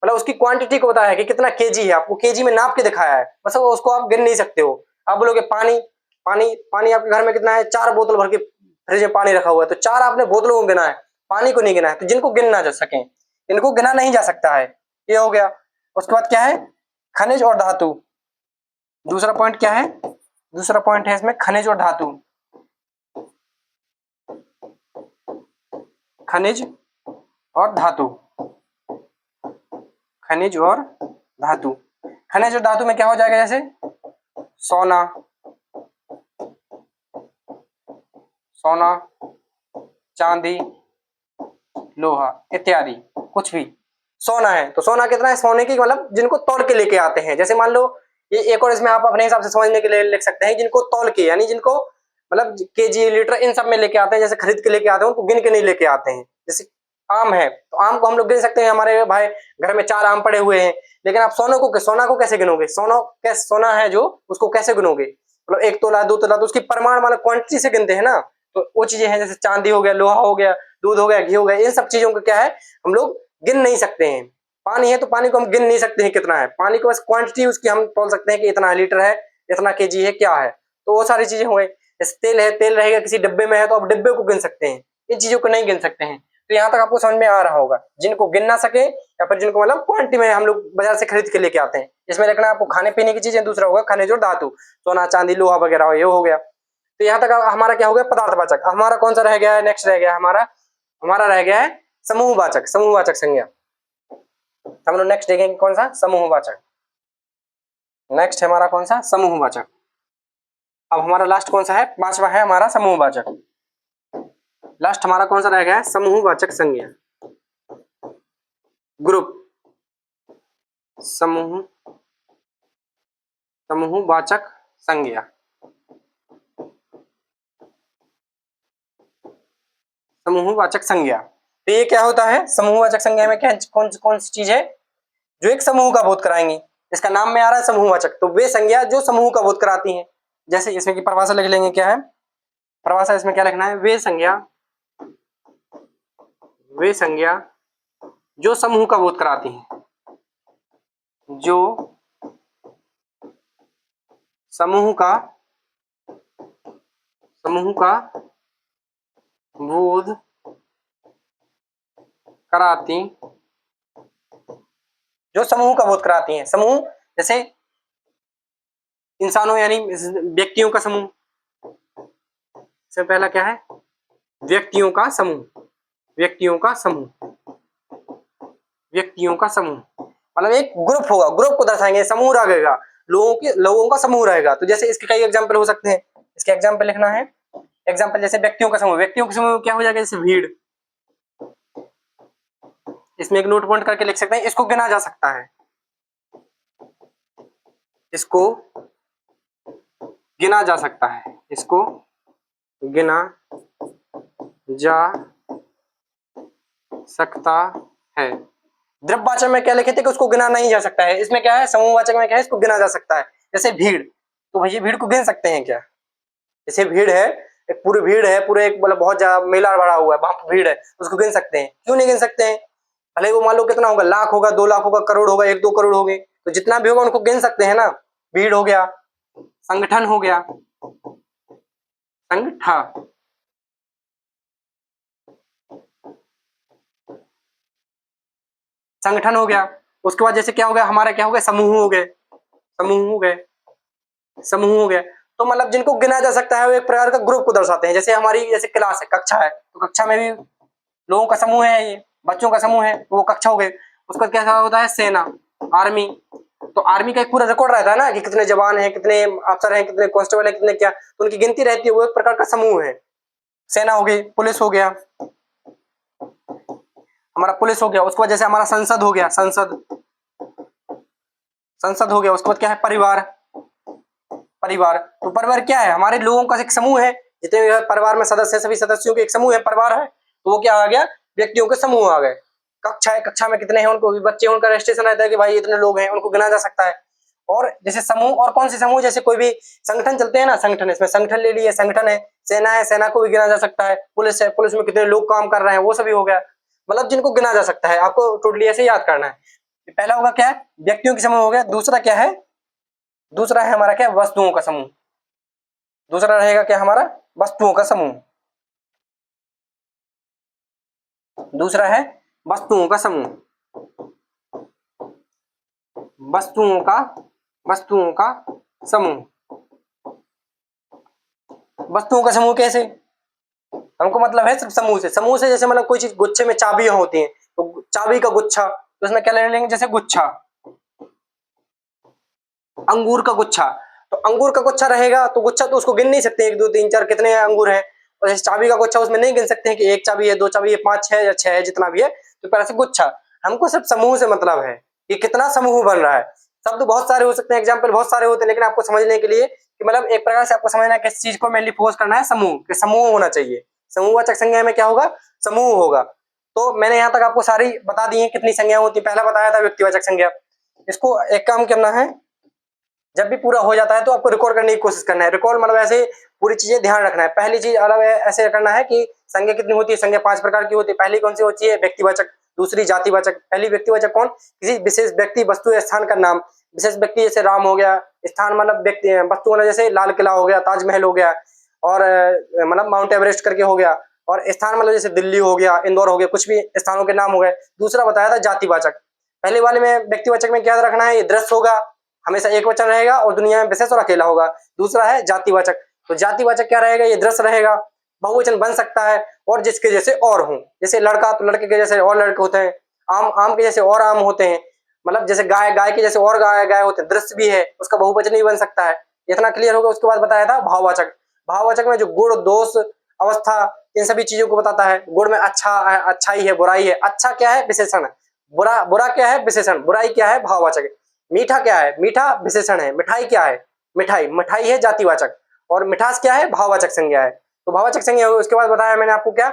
मतलब उसकी क्वांटिटी को बताया है कि कितना केजी है, आपको केजी में नाप के दिखाया है, मतलब उसको आप गिन नहीं सकते हो। आप बोलोगे पानी, पानी, पानी आपके घर में कितना है, 4 बोतल भर के फ्रिज में पानी रखा हुआ है, तो 4 आपने बोतलों को गिना है, पानी को नहीं गिना है। तो जिनको गिनना जा सके, इनको गिना नहीं जा सकता है, ये हो गया। उसके बाद क्या है, खनिज और धातु। दूसरा पॉइंट क्या है, दूसरा पॉइंट है इसमें खनिज और धातु, खनिज और धातु, खनिज और धातु। खनिज और धातु में क्या हो जाएगा, जैसे सोना, सोना, चांदी, लोहा इत्यादि, कुछ भी सोना है। तो सोना कितना है, सोने की मतलब जिनको तौल के लेके आते हैं। जैसे मान लो ये एक और, इसमें आप अपने हिसाब से समझने के लिए लिख सकते हैं, जिनको तौल के, यानी जिनको मतलब केजी, लीटर, इन सब में लेके आते हैं, जैसे खरीद के लेके आते हैं, उनको गिन के नहीं लेके आते हैं। जैसे आम है, तो आम को हम लोग गिन सकते हैं, हमारे भाई घर में 4 आम पड़े हुए हैं। लेकिन आप सोना को कैसे गिनोगे, सोना है जो, उसको कैसे गिनोगे, मतलब 1 तोला, 2 तोला, तो उसकी परिमाण मतलब क्वांटिटी से गिनते हैं ना। तो वो चीजें हैं, जैसे चांदी हो गया, लोहा हो गया, दूध हो गया, घी हो गया, इन सब चीजों को क्या है हम लोग गिन नहीं सकते हैं। पानी है तो पानी को हम गिन नहीं सकते हैं कितना है, पानी को बस क्वांटिटी उसकी हम बोल सकते हैं कि इतना लीटर है, इतना केजी है, क्या है। तो वो सारी चीजें हो गई। जैसे तेल है, तेल रहेगा किसी डिब्बे में है तो आप डिब्बे को गिन सकते हैं, इन चीजों को नहीं गिन सकते हैं। तो यहाँ तक आपको समझ में आ रहा होगा। जिनको गिन ना सके या फिर जिनको मतलब क्वांटिटी में हम लोग बाजार से खरीद के लेके आते हैं, इसमें लिखना है आपको खाने पीने की चीजें, दूसरा होगा खनिज और धातु, सोना चांदी लोहा वगैरह, ये हो गया। तो यहाँ तक हमारा क्या हो गया पदार्थवाचक। हमारा कौन सा रह गया है, नेक्स्ट रह गया हमारा हमारा रह गया है समूहवाचक, समूहवाचक संज्ञा। हम लोग नेक्स्ट देखेंगे कौन सा, समूहवाचक। नेक्स्ट है हमारा कौन सा, समूहवाचक। अब हमारा लास्ट कौन सा है, पांचवा है हमारा समूहवाचक। लास्ट हमारा कौन सा रह गया है, समूहवाचक संज्ञा। ग्रुप, समूह, समूहवाचक संज्ञा। समूहवाचक संज्ञा, तो ये क्या होता है, समूहवाचक संज्ञा में क्या कौन सी चीज है जो एक समूह का बोध कराएंगी। इसका नाम में आ रहा है समूहवाचक, तो वे संज्ञा जो समूह का बोध कराती हैं। जैसे इसमें की परिभाषा लिख लेंगे, क्या है परिभाषा, इसमें क्या लिखना है, वे संज्ञा, वे संज्ञा जो समूह का बोध कराती हैं, जो समूह का बोध कराती, जो समूह का बोध कराती हैं। समूह जैसे इंसानों यानी व्यक्तियों का समूह, सबसे पहला क्या है, व्यक्तियों का समूह, व्यक्तियों का समूह, व्यक्तियों का समूह मतलब एक ग्रुप होगा, ग्रुप को दर्शाएंगे, समूह रहेगा, लोगों का समूह रहेगा। तो जैसे इसके कई एग्जांपल हो सकते हैं, इसके एग्जांपल लिखना है। एग्जांपल जैसे व्यक्तियों का समूह, व्यक्तियों का समूह क्या हो जाएगा, जैसे भीड़, इसमें एक नोट पॉइंट करके लिख सकते हैं, इसको गिना जा सकता है, इसको गिना जा सकता है, इसको गिना जा सकता है। द्रव्यवाचक में क्या लिखे थे कि उसको गिना नहीं जा सकता है, इसमें क्या है समूहवाचक में क्या है, इसको गिना जा सकता है। जैसे भीड़, तो भैया भीड़ को गिन सकते हैं क्या, जैसे भीड़ है, एक पूरी भीड़ है, पूरे एक मतलब बहुत ज्यादा मेला भरा हुआ है, वहां पर भीड़ है, उसको गिन सकते हैं, क्यों नहीं गिन सकते हैं, भले वो मान लो कितना होगा, लाख होगा, 2 लाख होगा, करोड़ होगा, 1-2 करोड़ होंगे, तो जितना भी होगा उनको गिन सकते हैं ना। भीड़ हो गया, संगठन हो गया, संगठन, संगठन हो गया। उसके बाद जैसे क्या हो गया हमारा, क्या हो गया, समूह हो गए, समूह हो गए, समूह हो गया। तो मतलब जिनको गिना जा सकता है वो एक प्रकार का ग्रुप को दर्शाते हैं। जैसे हमारी जैसे क्लास है, कक्षा है, तो कक्षा में भी लोगों का समूह है, ये बच्चों का समूह है, तो वो कक्षा हो गई। उसका क्या होता है, सेना, आर्मी, तो आर्मी का एक पूरा रिकॉर्ड रहता है ना कि कितने जवान हैं, कितने अफसर हैं, कितने कांस्टेबल हैं, कितने क्या, तो उनकी गिनती रहती है, वो एक प्रकार का समूह है। सेना हो गई, पुलिस हो गया, हमारा पुलिस हो गया। उसके बाद जैसे हमारा संसद हो गया, संसद, संसद हो गया। उसके बाद क्या है, परिवार, परिवार, तो परिवार क्या है, हमारे लोगों का एक समूह है, जितने भी परिवार में सदस्य है, सभी सदस्यों के एक समूह है, परिवार है। तो वो क्या आ गया, व्यक्तियों के समूह आ गए। कक्षा है, कक्षा में कितने हैं, उनको भी बच्चे, उनका रजिस्ट्रेशन रहता है कि भाई इतने लोग हैं, उनको गिना जा सकता है। और जैसे समूह, और कौन से समूह, जैसे कोई भी संगठन चलते हैं ना, संगठन, इसमें संगठन ले लिए, संगठन है, सेना को भी गिना जा सकता है, पुलिस है, पुलिस में कितने लोग काम कर रहे हैं, वो सभी हो गया, मतलब जिनको गिना जा सकता है। आपको टोटली ऐसे याद करना है। पहला होगा क्या है, व्यक्तियों के समूह हो गया। दूसरा क्या है, दूसरा है हमारा क्या, वस्तुओं का समूह। दूसरा रहेगा क्या हमारा, वस्तुओं का समूह। दूसरा है वस्तुओं का समूह, वस्तुओं का समूह। वस्तुओं का समूह कैसे, हमको मतलब है सिर्फ समूह से। समूह से जैसे मतलब कोई चीज, गुच्छे में चाबियां होती हैं, तो चाबी का गुच्छा, तो उसमें क्या ले लेंगे, जैसे गुच्छा, अंगूर का गुच्छा, तो अंगूर का गुच्छा रहेगा, तो गुच्छा तो उसको गिन नहीं सकते, 1 2 3 4 कितने अंगूर हैं। और जैसे चाबी का गुच्छा, उसमें नहीं गिन सकते हैं कि 1 चाबी है, 2 चाबी है, 5 6 या 6 है, जितना भी है। तो तरह से गुच्छा, हमको सिर्फ समूह से मतलब है कि कितना समूह बन रहा है। शब्द बहुत सारे हो सकते हैं, एग्जाम्पल बहुत सारे होते हैं, लेकिन आपको समझने के लिए कि मतलब एक प्रकार से आपको समझना है किस चीज को मेनली फोकस करना है, समूह के, समूह होना चाहिए। समूहवाचक संज्ञा में क्या होगा, समूह होगा। तो मैंने यहाँ तक आपको सारी बता दी है कितनी संज्ञा होती है। पहला बताया था व्यक्तिवाचक संज्ञा। इसको एक काम करना है, जब भी पूरा हो जाता है तो आपको रिकॉर्ड करने की कोशिश करना है। रिकॉर्ड मतलब ऐसे पूरी चीजें ध्यान रखना है। पहली चीज अलग है, ऐसे करना है कि संज्ञा कितनी होती है? संज्ञा 5 प्रकार की होती है। पहली कौन सी होती है? व्यक्तिवाचक, दूसरी जातिवाचक। पहली व्यक्तिवाचक कौन? किसी विशेष व्यक्ति, वस्तु या स्थान का नाम। विशेष व्यक्ति जैसे राम हो गया, स्थान मतलब व्यक्ति, वस्तु मतलब जैसे लाल किला हो गया, ताजमहल हो गया, और मतलब माउंट एवरेस्ट करके हो गया, और स्थान मतलब जैसे दिल्ली हो गया, इंदौर हो गया, कुछ भी स्थानों के नाम हो गए। दूसरा बताया था जातिवाचक। पहले वाले में व्यक्तिवाचक में क्या याद रखना है? ये दृश्य होगा, हमेशा एक वचन रहेगा और दुनिया में विशेष और अकेला होगा। दूसरा है जातिवाचक, तो जातिवाचक क्या रहेगा? ये दृश्य रहेगा, बहुवचन बन सकता है, और जिसके जैसे और हों। जैसे लड़का तो लड़के के जैसे और लड़के होते हैं, आम आम के जैसे और आम होते हैं, मतलब जैसे गाय गाय के जैसे और गाय गाय होते हैं। दृश्य भी है, उसका बहुवचन भी बन सकता है। इतना क्लियर होगा। उसके बाद बताया था भाववाचक। भाववाचक में जो गुण, दोष, अवस्था, इन सभी चीजों को बताता है। गुण में अच्छा है, अच्छाई है, बुराई है। अच्छा क्या है? विशेषण। बुरा बुरा क्या है? विशेषण। बुराई क्या है? भाववाचक। मीठा क्या है? मीठा विशेषण है। मिठाई क्या है? मिठाई मिठाई है जातिवाचक। और मिठास क्या है? भाववाचक संज्ञा है। तो भाववाचक संज्ञा हो। उसके बाद बताया मैंने आपको क्या?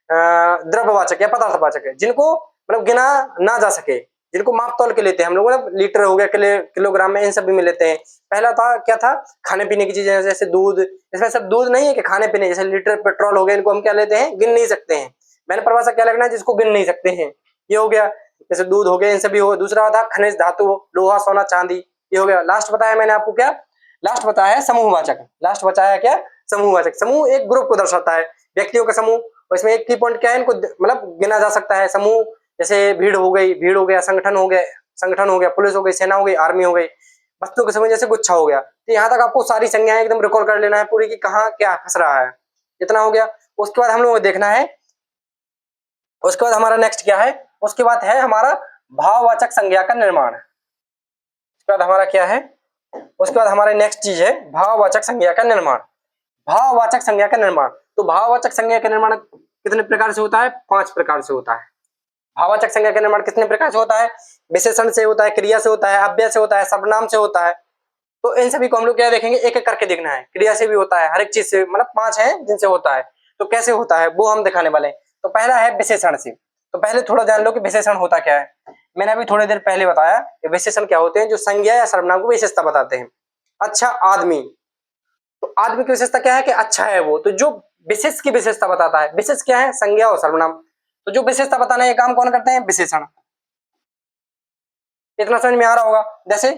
द्रव्यवाचक या पदार्थवाचक है, जिनको मतलब गिना ना जा सके, जिनको माप तौल के लेते हैं हम लोग, मतलब लीटर हो गया, किलोग्राम में, इन सभी में लेते हैं। पहला था क्या था? खाने पीने की चीजें, जैसे दूध। इसमें सब दूध नहीं है कि खाने पीने, जैसे लीटर पेट्रोल हो गया, इनको हम क्या लेते हैं? गिन नहीं सकते हैं। मैंने परिभाषा क्या लगना है? जिसको गिन नहीं सकते हैं, ये हो गया। जैसे दूध हो गया, इन सभी हो। दूसरा था खनिज धातु, लोहा, सोना, चांदी, ये हो गया। लास्ट बताया मैंने आपको क्या? लास्ट बताया है समूहवाचक। लास्ट बताया क्या? समूहवाचक। समूह एक ग्रुप को दर्शाता है, व्यक्तियों का समूह। और इसमें एक की पॉइंट क्या है? इनको मतलब गिना जा सकता है। समूह जैसे भीड़ हो गई, भीड़ हो गया, संगठन हो गया, संगठन हो गया, पुलिस हो गई, सेना हो गई, आर्मी हो गई। वस्तुओं के समूह जैसे गुच्छा हो गया। तो यहाँ तक आपको सारी संज्ञाएं एकदम रिकॉर्ड कर लेना है पूरी, की कहाँ क्या फंस रहा है। इतना हो गया। उसके बाद हम लोग को देखना है, उसके बाद हमारा नेक्स्ट क्या है? उसके बाद है हमारा भाववाचक संज्ञा का निर्माण। उसके बाद हमारा क्या है? उसके बाद हमारा नेक्स्ट चीज है भाववाचक संज्ञा का निर्माण। भाववाचक संज्ञा का निर्माण। तो भाववाचक संज्ञा का निर्माण कितने प्रकार से होता है? 5 प्रकार से होता है। भाववाचक संज्ञा का निर्माण कितने प्रकार से होता है? विशेषण से होता है, क्रिया से होता है, अव्यय से होता है, सर्वनाम से होता है। तो इन सभी को हम लोग क्या देखेंगे? एक एक करके देखना है। क्रिया से भी होता है, हर एक चीज से, मतलब 5 है जिनसे होता है। तो कैसे होता है वो हम दिखाने वाले हैं। तो पहला है विशेषण से। तो पहले थोड़ा जान लो कि विशेषण होता क्या है। मैंने अभी थोड़ी देर पहले बताया कि विशेषण क्या होते हैं, जो संज्ञा या सर्वनाम को विशेषता बताते हैं। अच्छा, आदमी। तो आदमी की विशेषता क्या है? कि अच्छा है वो। तो जो विशेष की विशेषता बताता है, विशेष क्या है? संज्ञा और सर्वनाम। तो जो विशेषता बताना, ये काम कौन करते हैं? विशेषण। इतना समझ में आ रहा होगा। जैसे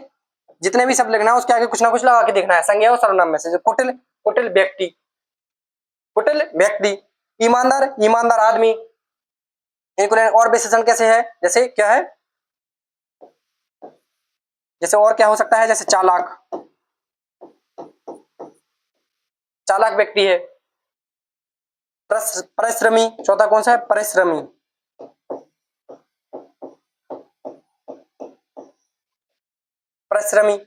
जितने भी शब्द लिखना है, उसके आगे कुछ ना कुछ लगा के देखना है, संज्ञा और सर्वनाम में से। जो कुटिल, कुटिल व्यक्ति, कुटिल व्यक्ति। ईमानदार, ईमानदार आदमी। एक और विशेषण कैसे है? जैसे क्या है? जैसे और क्या हो सकता है? जैसे चालाक, चालाक व्यक्ति है। परिश्रमी, चौथा कौन सा है? परिश्रमी। परिश्रमी।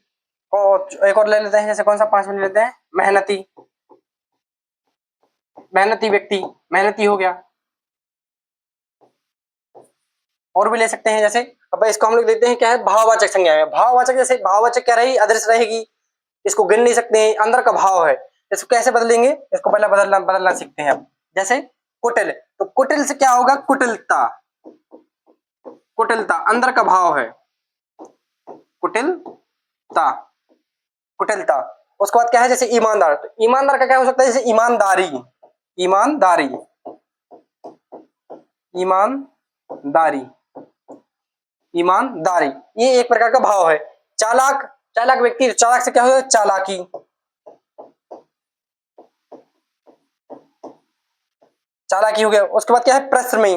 और एक और ले लेते हैं, जैसे कौन सा? 5 मिनट लेते हैं। मेहनती, मेहनती व्यक्ति, मेहनती हो गया। और भी ले सकते हैं, जैसे अब इसको हम लोग देखते हैं क्या है? भाववाचक संज्ञा है। भाववाचक, जैसे भाववाचक क्या रही? अदृश्य रहेगी, इसको गिन नहीं सकते हैं, अंदर का भाव है। इसको कैसे बदलेंगे? इसको पहले बदलना बदलना सीखते हैं अब। जैसे कुटिल, तो कुटिल से क्या होगा? कुटिलता, कुटिलता अंदर का भाव है, कुटिलता, कुटिलता। उसके बाद क्या है? जैसे ईमानदार। तो ईमानदार का क्या हो सकता है? जैसे ईमानदारी, ईमानदारी, ईमानदारी, ईमानदारी, ये एक प्रकार का भाव है। चालाक, चालाक व्यक्ति, चालाक से क्या होगा? चालाकी, चालाकी हो गया। उसके बाद क्या है? परिश्रमी।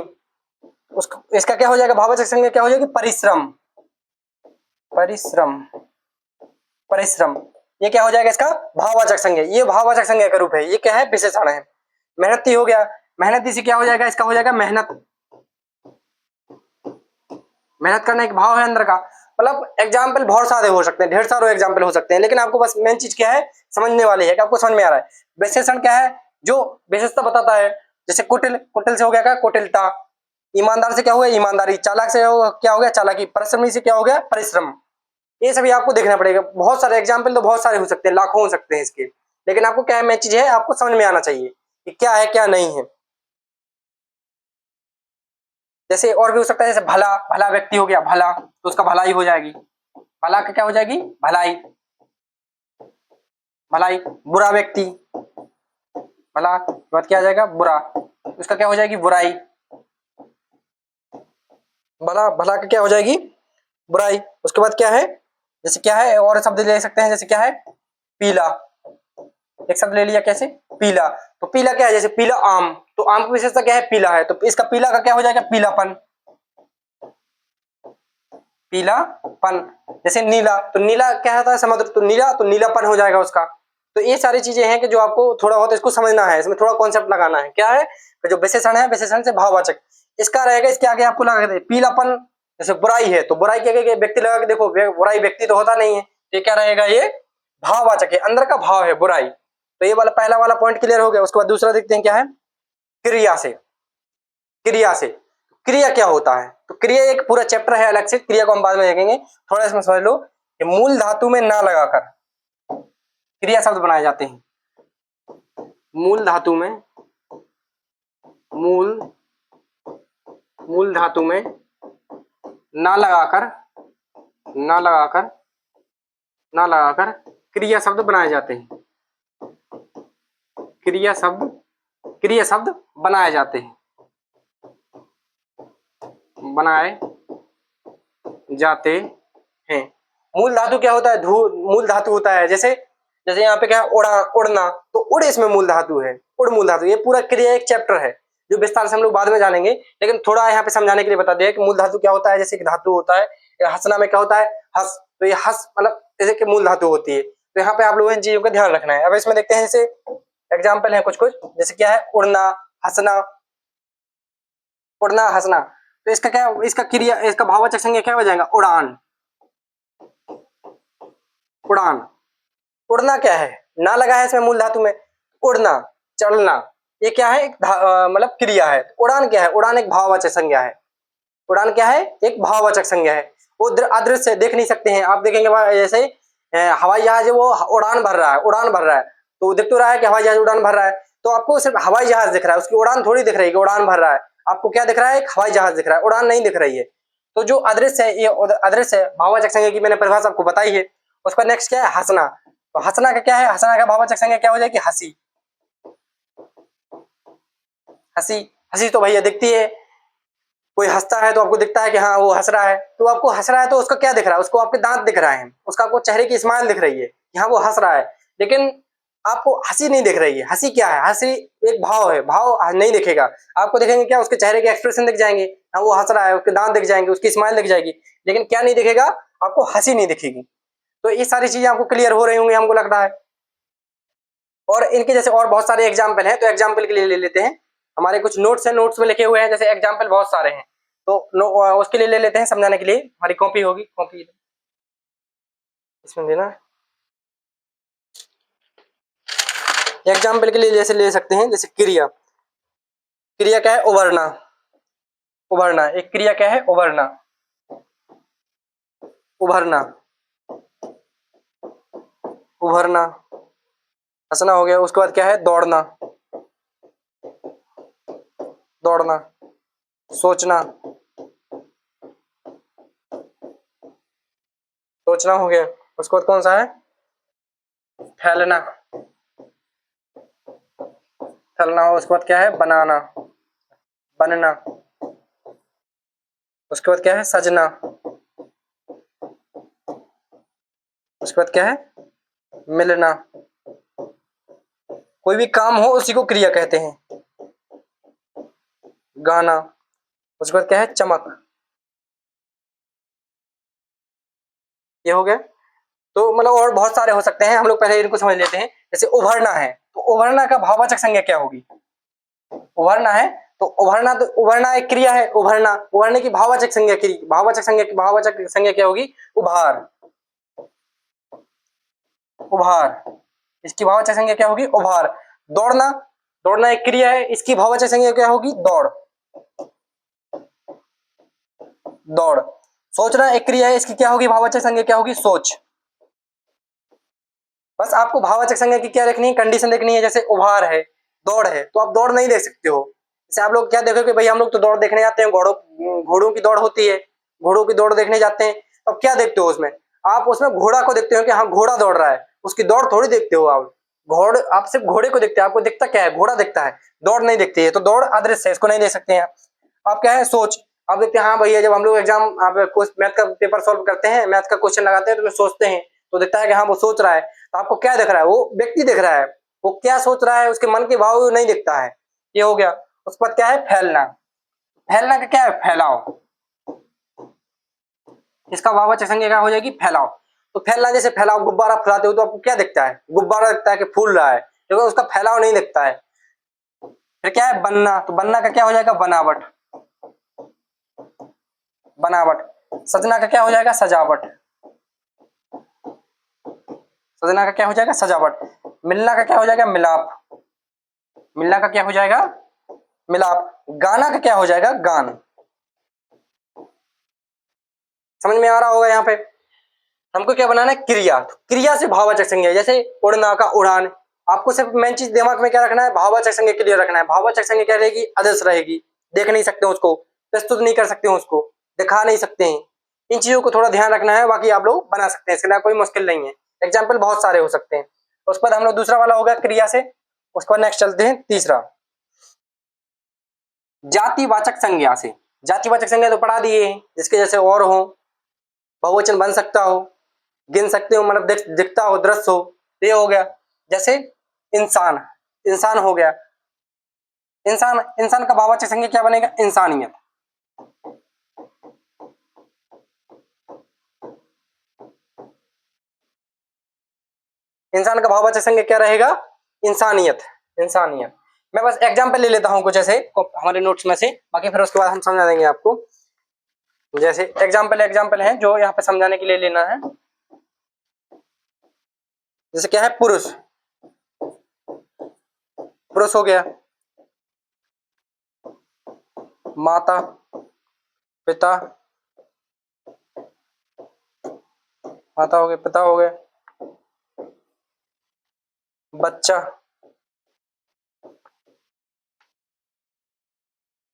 उसको इसका क्या हो जाएगा? भाववाचक संज्ञा क्या हो जाएगी? परिश्रम, परिश्रम, परिश्रम। ये क्या हो जाएगा? इसका भाववाचक संज्ञा। ये भाववाचक संज्ञा का रूप है। ये क्या है? विशेषण है। मेहनती हो गया। मेहनती से क्या हो जाएगा? इसका हो जाएगा मेहनत, मेहनत करना एक भाव है अंदर का। मतलब एग्जाम्पल बहुत सारे हो सकते हैं, ढेर सारे एग्जाम्पल हो सकते हैं, लेकिन आपको बस मेन चीज क्या है? समझने वाली है कि आपको समझ में आ रहा है। विशेषण क्या है? जो विशेषता बताता है। जैसे कुटिल, कुटिल से हो गया क्या? कुटिलता। ईमानदार से क्या हो गया? ईमानदारी। चालाक से क्या हो गया? चालाकी। परिश्रमी से क्या हो गया? परिश्रम। ये सभी आपको देखना पड़ेगा। बहुत सारे एग्जाम्पल तो बहुत सारे हो सकते हैं, लाखों हो सकते हैं इसके, लेकिन आपको क्या मेन चीज है? आपको समझ में आना चाहिए कि क्या है क्या नहीं है। जैसे और भी हो सकता है, जैसे भला, भला व्यक्ति हो गया, भला, तो उसका भलाई हो जाएगी। भला का क्या हो जाएगी? भलाई, भलाई। बुरा व्यक्ति, भला के बाद क्या आ जाएगा, बुरा, उसका क्या हो जाएगी, बुराई। भला भला का क्या हो जाएगी, बुराई। उसके बाद क्या है, जैसे क्या है और शब्द ले सकते हैं, जैसे क्या है, पीला। एक शब्द ले लिया, कैसे, पीला। तो पीला क्या है, जैसे पीला आम, तो आम की विशेषता क्या है, पीला है, तो इसका पीला का क्या हो जाएगा, पीलापन, पीलापन। जैसे नीला, तो नीला क्या होता है, समुद्र, तो नीला, तो नीलापन हो जाएगा उसका। तो ये सारी चीजें हैं कि जो आपको थोड़ा बहुत इसको समझना है, इसमें थोड़ा कॉन्सेप्ट लगाना है। क्या है, कि जो विशेषण है, विशेषण से भाववाचक, इसका रहेगा, इसके आगे आपको लगा दे पीलापन। जैसे बुराई है, तो बुराई के आगे व्यक्ति लगा के देखो, बुराई व्यक्ति तो होता नहीं है, ये क्या रहेगा, ये भाववाचक है, अंदर का भाव है बुराई। तो ये वाला पहला वाला पॉइंट क्लियर हो गया। उसके बाद दूसरा देखते हैं क्या है, क्रिया से। क्रिया से, क्रिया क्या होता है, तो क्रिया एक पूरा चैप्टर है अलग से, क्रिया को हम बाद में देखेंगे। थोड़ा इसमें समझ लो कि मूल धातु में ना लगाकर क्रिया शब्द बनाए जाते हैं। मूल धातु में, मूल मूल धातु में ना लगाकर, ना लगाकर, ना लगाकर क्रिया शब्द बनाए जाते हैं। क्रिया शब्द, क्रिया शब्द बनाए जाते हैं, बनाए जाते हैं। मूल धातु क्या होता है, मूल धातु होता है, जैसे जैसे यहाँ पे क्या है, उड़ा, उड़ना, तो उड़ इसमें मूल धातु है, उड़ मूल धातु। ये पूरा क्रिया एक चैप्टर है जो विस्तार से हम लोग बाद में जानेंगे, लेकिन थोड़ा यहाँ पे समझाने के लिए बता दिया कि मूल धातु क्या होता है। जैसे कि धातु होता है, हंसना में क्या होता है, हंस, तो ये हंस मतलब जैसे कि मूल धातु होती है। तो यहाँ पे आप लोगों इन चीजों का ध्यान रखना है। अब इसमें देखते हैं, जैसे एग्जाम्पल है कुछ कुछ, जैसे क्या है, उड़ना, हंसना, उड़ना, हंसना। तो इसका क्या, इसका क्रिया, इसका भाववाचक संज्ञा क्या हो जाएगा, उड़ान। उड़ान, उड़ना क्या है, ना लगा है इसमें मूल धातु में, उड़ना, चढ़ना, ये क्या है, एक मतलब क्रिया है। उड़ान क्या है, उड़ान एक भाववाचक संज्ञा है। उड़ान क्या है, एक भाववाचक संज्ञा है। वो अदृश्य देख नहीं सकते हैं, आप देखेंगे जैसे हवाई जहाज है, वो उड़ान भर रहा है, उड़ान भर रहा है, तो दिख तो रहा है कि हवाई जहाज उड़ान भर रहा है, तो आपको सिर्फ हवाई जहाज दिख रहा है, उसकी उड़ान थोड़ी दिख रही है कि उड़ान भर रहा है। आपको क्या दिख रहा है, एक हवाई जहाज दिख रहा है, उड़ान नहीं दिख रही है। तो जो अदृश्य है, ये अदृश्य है, भाववाचक संज्ञा की मैंने परिभाषा आपको बताई है। उसका नेक्स्ट क्या है, हंसना। तो हंसना का क्या है, हंसना का भाववाचक संज्ञा क्या हो जाएगी, हंसी। हंसी, हंसी तो भैया दिखती है, कोई हंसता है तो आपको दिखता है कि हाँ वो हंस रहा है, तो आपको हंस रहा है तो उसका क्या दिख रहा है, उसको आपके दांत दिख रहे हैं, उसका आपको चेहरे की स्माइल दिख रही है कि हाँ वो हंस रहा है, लेकिन आपको हंसी नहीं दिख रही है। हंसी क्या है, हंसी एक भाव है, भाव नहीं दिखेगा आपको। दिखेंगे क्या, उसके चेहरे के एक्सप्रेशन दिख जाएंगे, हाँ वो हंस रहा है, उसके दांत दिख जाएंगे, उसकी स्माइल दिख जाएगी, लेकिन क्या नहीं दिखेगा, आपको हंसी नहीं दिखेगी। तो ये सारी चीजें आपको क्लियर हो रही होंगी हमको लग रहा है। और इनके जैसे और बहुत सारे एग्जाम्पल हैं, तो एग्जाम्पल के लिए ले लेते हैं, हमारे कुछ नोट्स हैं, नोट्स में लिखे हुए हैं, जैसे एग्जाम्पल बहुत सारे हैं, तो उसके लिए ले लेते हैं समझाने के लिए। हमारी कॉपी होगी, कॉपी इसमें देना। एग्जाम्पल के लिए जैसे ले सकते हैं, जैसे क्रिया, क्रिया क्या है, उभरना। उभरना एक क्रिया क्या है, उभरना, उभरना, उभरना। हंसना हो गया। उसके बाद क्या है, दौड़ना, दौड़ना। सोचना, सोचना हो गया। उसके बाद कौन सा है, फैलना, फैलना हो। उसके बाद क्या है, बनाना, बनना। उसके बाद क्या है, सजना। उसके बाद क्या है, मिलना। कोई भी काम हो उसी को क्रिया कहते हैं। गाना। उसके बाद क्या है, चमक। ये हो गया। तो मतलब और बहुत सारे हो सकते हैं, हम लोग पहले इनको समझ लेते हैं। जैसे उभरना है, तो उभरना का भाववाचक संज्ञा क्या होगी, उभरना है तो उभरना, तो उभरना एक क्रिया है, उभरना, उभरने की भाववाचक संज्ञा की, भाववाचक संज्ञा की भाववाचक संज्ञा क्या होगी, उभार। उभार, इसकी भाववाचक संज्ञा क्या होगी, उभार। दौड़ना, दौड़ना एक क्रिया है, इसकी भाववाचक संज्ञा क्या होगी, दौड़। दौड़। सोचना एक क्रिया है, इसकी क्या होगी, भाववाचक संज्ञा क्या होगी, सोच। बस आपको भाववाचक संज्ञा की क्या लिखनी है, कंडीशन लिखनी है। जैसे उभार है, दौड़ है, तो आप दौड़ नहीं देख सकते हो। जैसे आप लोग क्या देखोगे, भाई हम लोग तो दौड़ देखने जाते हैं, घोड़ों की दौड़ होती है, घोड़ों की दौड़ देखने जाते हैं, अब क्या देखते हो उसमें, आप उसमें घोड़ा को देखते हो कि हाँ घोड़ा दौड़ रहा है, उसकी दौड़ थोड़ी देखते हो आप। घोड़, आप सिर्फ घोड़े को देखते हैं, आपको दिखता क्या है, घोड़ा दिखता है, दौड़ नहीं दिखती है, तो दौड़ अदृश्य है, इसको नहीं देख सकते हैं। आप क्या है, सोच, आप देखते हैं हाँ भैया जब हम लोग एग्जाम आप मैथ का पेपर सॉल्व करते हैं, मैथ का क्वेश्चन लगाते हैं तो सोचते हैं, तो दिखता है कि हाँ वो सोच रहा है, तो आपको क्या दिख रहा है, वो व्यक्ति दिख रहा है, वो क्या सोच रहा है, उसके मन के भाव नहीं दिखता है, ये हो गया। उसके बाद क्या है, फैलना, फैलना का क्या है, फैलाव, इसका वाहवाचक संज्ञा क्या हो जाएगी, फैलाव। तो फैलना, जैसे फैलाव, गुब्बारा फैलाते हो तो आपको क्या दिखता है, गुब्बारा दिखता है कि फूल रहा है, क्योंकि उसका फैलाव नहीं दिखता है। फिर क्या है, बनना, तो बनना का क्या हो जाएगा, बनावट, बनावट। सजना का क्या हो जाएगा, सजावट, सजना का क्या हो जाएगा, सजावट। मिलना का क्या हो जाएगा, मिलाप, मिलना का क्या हो जाएगा, मिलाप। गाना का क्या हो जाएगा, गान। समझ में आ रहा होगा यहाँ पे। हमको क्या बनाना है, क्रिया, तो क्रिया से भाववाचक संज्ञा, जैसे उड़ना का उड़ान। आपको सिर्फ मेन चीज दिमाग में क्या रखना है, भाववाचक संज्ञा क्लियर रखना है। भाववाचक संज्ञा क्या रहेगी, अदृश्य रहेगी, देख नहीं सकते उसको, प्रस्तुत नहीं कर सकते उसको, दिखा नहीं सकते हैं। इन चीजों को थोड़ा ध्यान रखना है, बाकी आप लोग बना सकते हैं, इसके लिए कोई मुश्किल नहीं है। एग्जाम्पल बहुत सारे हो सकते हैं। उसके बाद हम लोग दूसरा वाला होगा क्रिया से, उसके बाद नेक्स्ट चलते हैं तीसरा, जातिवाचक संज्ञा से। जातिवाचक संज्ञा तो पढ़ा दिए हैं, जिसके जैसे और हो, बहुवचन बन सकता हो, गिन सकते हो, मतलब दिखता हो, दृश्य हो, ये हो गया। जैसे इंसान, इंसान हो गया, इंसान, इंसान का भाववाचक संज्ञा क्या बनेगा, इंसानियत। इंसान का भाववाचक संज्ञा क्या रहेगा, इंसानियत, इंसानियत। मैं बस एग्जांपल ले लेता हूं कुछ ऐसे हमारे नोट्स में से, बाकी फिर उसके बाद हम समझा देंगे आपको। जैसे एग्जांपल, एग्जांपल है जो यहाँ पे समझाने के लिए लेना है। जैसे क्या है, पुरुष, पुरुष हो गया, माता, पिता, माता हो गए, पिता हो गए, बच्चा,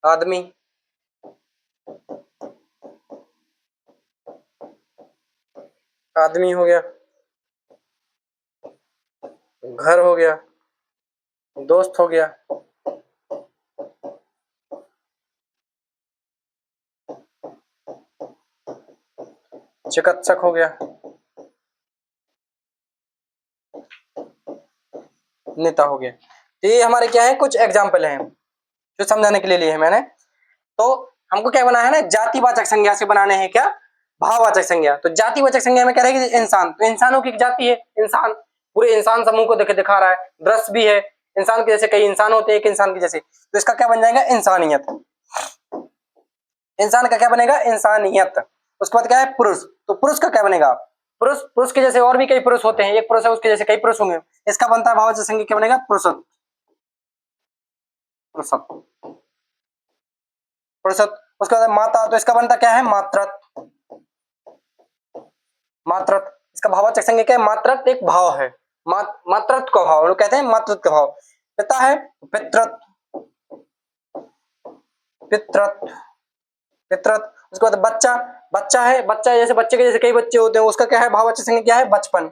आदमी, आदमी हो गया, घर हो गया, दोस्त हो गया, चिकित्सक हो गया, नेता हो गया। तो ये हमारे क्या है, कुछ एग्जाम्पल हैं जो समझाने के लिए लिए हैं मैंने। तो हमको क्या बना है ना, जातिवाचक संज्ञा से बनाने हैं क्या, भाववाचक संज्ञा। तो जातिवाचक संज्ञा में क्या रहेगी, इंसान, तो इंसानों की एक जाति है, इंसान, पूरे इंसान समूह को दिखा रहा है, दृश्य भी है, इंसान के जैसे कई इंसान होते हैं एक इंसान के जैसे, तो इसका क्या बन जाएगा, इंसानियत। इंसान का क्या बनेगा, इंसानियत। उसके बाद क्या है, पुरुष, तो पुरुष का क्या बनेगा, पुरुष, पुरुष के जैसे और भी कई पुरुष होते हैं, एक पुरुष है उसके जैसे कई पुरुष होंगे, इसका बनता है भाववाचक संज्ञा, क्या बनेगा, पुरुषत्व, पुरुषत्व, पुरुषत्व। उसके बाद माता, तो इसका बनता क्या है, मातृत्व, मातृत्व। इसका भाववाचक संज्ञा क्या है, मातृत्व एक भाव है, मातृत्व का भाव, लोग कहते हैं मातृत्व का भाव। पिता है, पितृत्व, पितृत्व, पितृत्व। उसके बाद बच्चा, बच्चा है, बच्चा जैसे बच्चे के जैसे कई बच्चे होते हैं, उसका क्या है, भाववाचक संज्ञा क्या है, बचपन,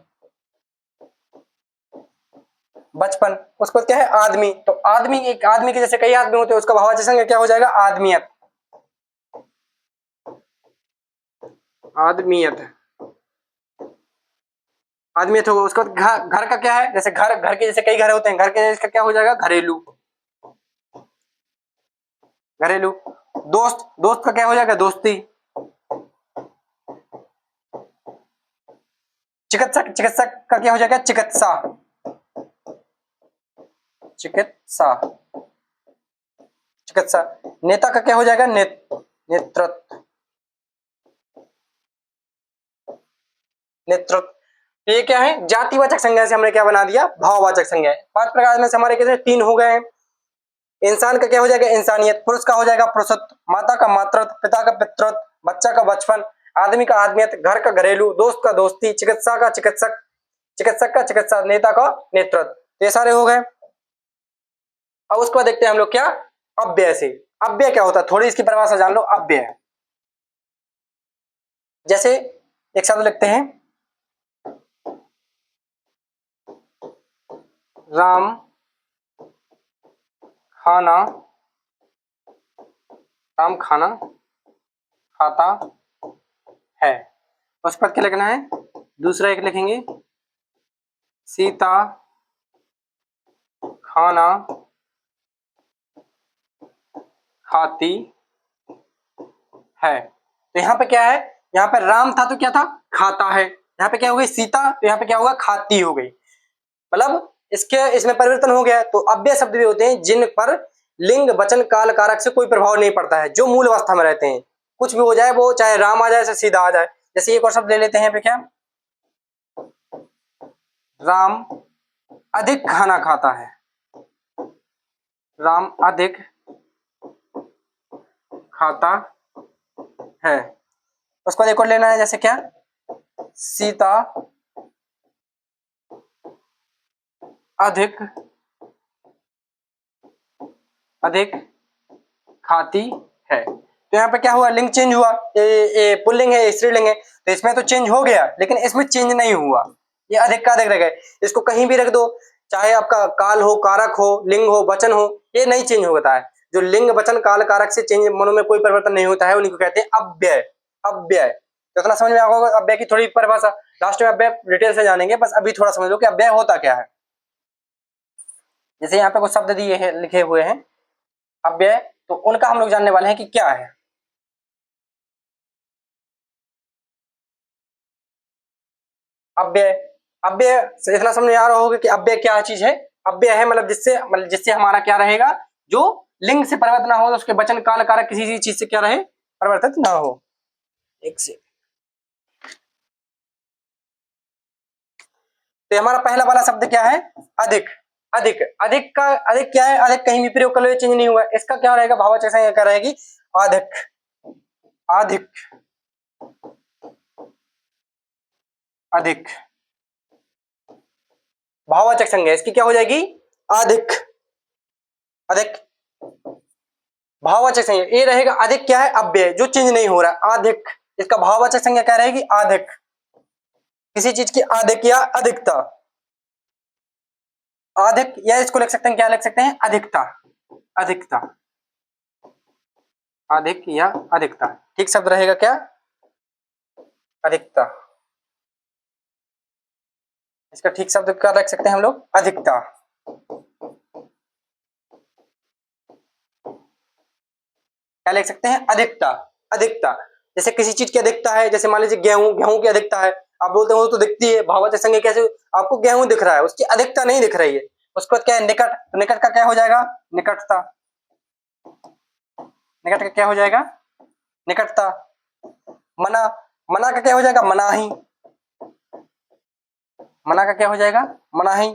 बचपन। उसके बाद क्या है, आदमी, तो आदमी, एक आदमी के जैसे कई आदमी होते हैं, उसका भाववाचक संज्ञा क्या हो जाएगा, आदमियत, आदमियत, आदमियत होगा। उसके बाद घर, घर का क्या है, जैसे घर, घर के जैसे कई घर होते हैं, घर के जैसे क्या हो जाएगा, घरेलू, घरेलू। दोस्त, दोस्त का क्या हो जाएगा, दोस्ती। चिकित्सक, चिकित्सक का क्या हो जाएगा, चिकित्सा, चिकित्सा, चिकित्सा। नेता का क्या हो जाएगा, नेतृत्व, नेतृत्व। तो ये क्या है, जातिवाचक संज्ञा से हमने क्या बना दिया, भाववाचक संज्ञा। पांच प्रकार में से हमारे कितने, तीन हो गए हैं। इंसान का क्या हो जाएगा, इंसानियत, पुरुष का हो जाएगा पुरुषत्व, माता का मातृत्व, पिता का पितृत्व, बच्चा का बचपन, आदमी का आदमियत, घर का घरेलू, दोस्त का दोस्ती, चिकित्सा का चिकित्सक, चिकित्सक का चिकित्सा, नेता का नेतृत्व। ये सारे हो गए। अब उसके बाद देखते हैं हम लोग क्या, अव्यय से। अव्यय क्या होता है, थोड़ी इसकी परिभाषा जान लो। अव्यय जैसे एक शब्द लिखते हैं, राम खाना, राम खाना खाता है। उसके बाद क्या लिखना है, दूसरा एक लिखेंगे, सीता खाना खाती है। तो यहाँ पे क्या है, यहाँ पे राम था तो क्या था, खाता है। यहाँ पे क्या हो गई, सीता, तो यहाँ पे क्या होगा, खाती हो गई। मतलब इसके इसमें परिवर्तन हो गया। तो अव्यय शब्द भी होते हैं जिन पर लिंग वचन काल कारक से कोई प्रभाव नहीं पड़ता है, जो मूल अवस्था में रहते हैं। कुछ भी हो जाए, वो चाहे राम आ जाए चाहे सीधा आ जाए। जैसे एक और शब्द ले लेते हैं पे, क्या, राम अधिक खाना खाता है, राम अधिक खाता है। उसको एक और लेना है, जैसे क्या, सीता अधिक अधिक खाती है। तो यहाँ पे क्या हुआ, लिंग चेंज हुआ। ये पुल्लिंग है, स्त्रीलिंग है, तो इसमें तो चेंज हो गया, लेकिन इसमें चेंज नहीं हुआ। ये अधिक का अधिक रह गए। इसको कहीं भी रख दो, चाहे आपका काल हो, कारक हो, लिंग हो, वचन हो, ये नहीं चेंज होता है। जो लिंग वचन काल कारक से चेंज मनो में कोई परिवर्तन नहीं होता है, उन्हीं को कहते हैं अव्यय। अव्यय तो इतना समझ में आ होगा। अव्यय की थोड़ी परिभाषा लास्ट में अव्यय डिटेल से जानेंगे, बस अभी थोड़ा समझ लो कि अव्यय होता क्या है। जैसे यहाँ पे कुछ शब्द दिए हैं, लिखे हुए हैं अव्यय, तो उनका हम लोग जानने वाले हैं कि क्या है। अव्यय, अव्यय से इतना समझ में आ रहा होगा कि अव्यय क्या चीज है। अव्यय है मतलब जिससे हमारा क्या रहेगा, जो लिंग से परिवर्तन ना हो, तो उसके वचन काल कारक किसी चीज से क्या रहे, परिवर्तित ना हो। एक से तो हमारा पहला वाला शब्द क्या है, अधिक। अधिक, अधिक का अधिक क्या है, अधिक कहीं भी प्रयोग कर लो, चेंज नहीं हुआ। इसका क्या रहेगा, भाववाचक संज्ञा क्या रहेगी, अधिक। अधिक, अधिक भाववाचक संज्ञा इसकी क्या हो जाएगी, अधिक। अधिक भाववाचक संज्ञा ये रहेगा, अधिक क्या है, अव्यय जो चेंज नहीं हो रहा है, अधिक। इसका भाववाचक संज्ञा क्या रहेगी, अधिक। किसी चीज की अधिक या अधिकता, अधिक, या इसको लिख सकते हैं, क्या लिख सकते हैं, अधिकता। अधिकता, अधिक या अधिकता, ठीक शब्द रहेगा क्या, अधिकता। इसका ठीक शब्द क्या रख सकते हैं हम लोग, अधिकता। क्या लिख सकते हैं, अधिकता। अधिकता, जैसे किसी चीज की अधिकता है, जैसे मान लीजिए गेहूं, गेहूं की अधिकता है, आप बोलते हैं वो तो दिखती है, भाववाचक संज्ञा कैसे, आपको गेहूं दिख रहा है, उसकी अधिकता नहीं दिख रही है। उसके बाद क्या है, निकट, तो निकट का क्या हो जाएगा, निकटता। निकट का क्या हो जाएगा, निकटता। मना, मना का क्या हो जाएगा, मनाही। मना का क्या हो जाएगा, मनाही।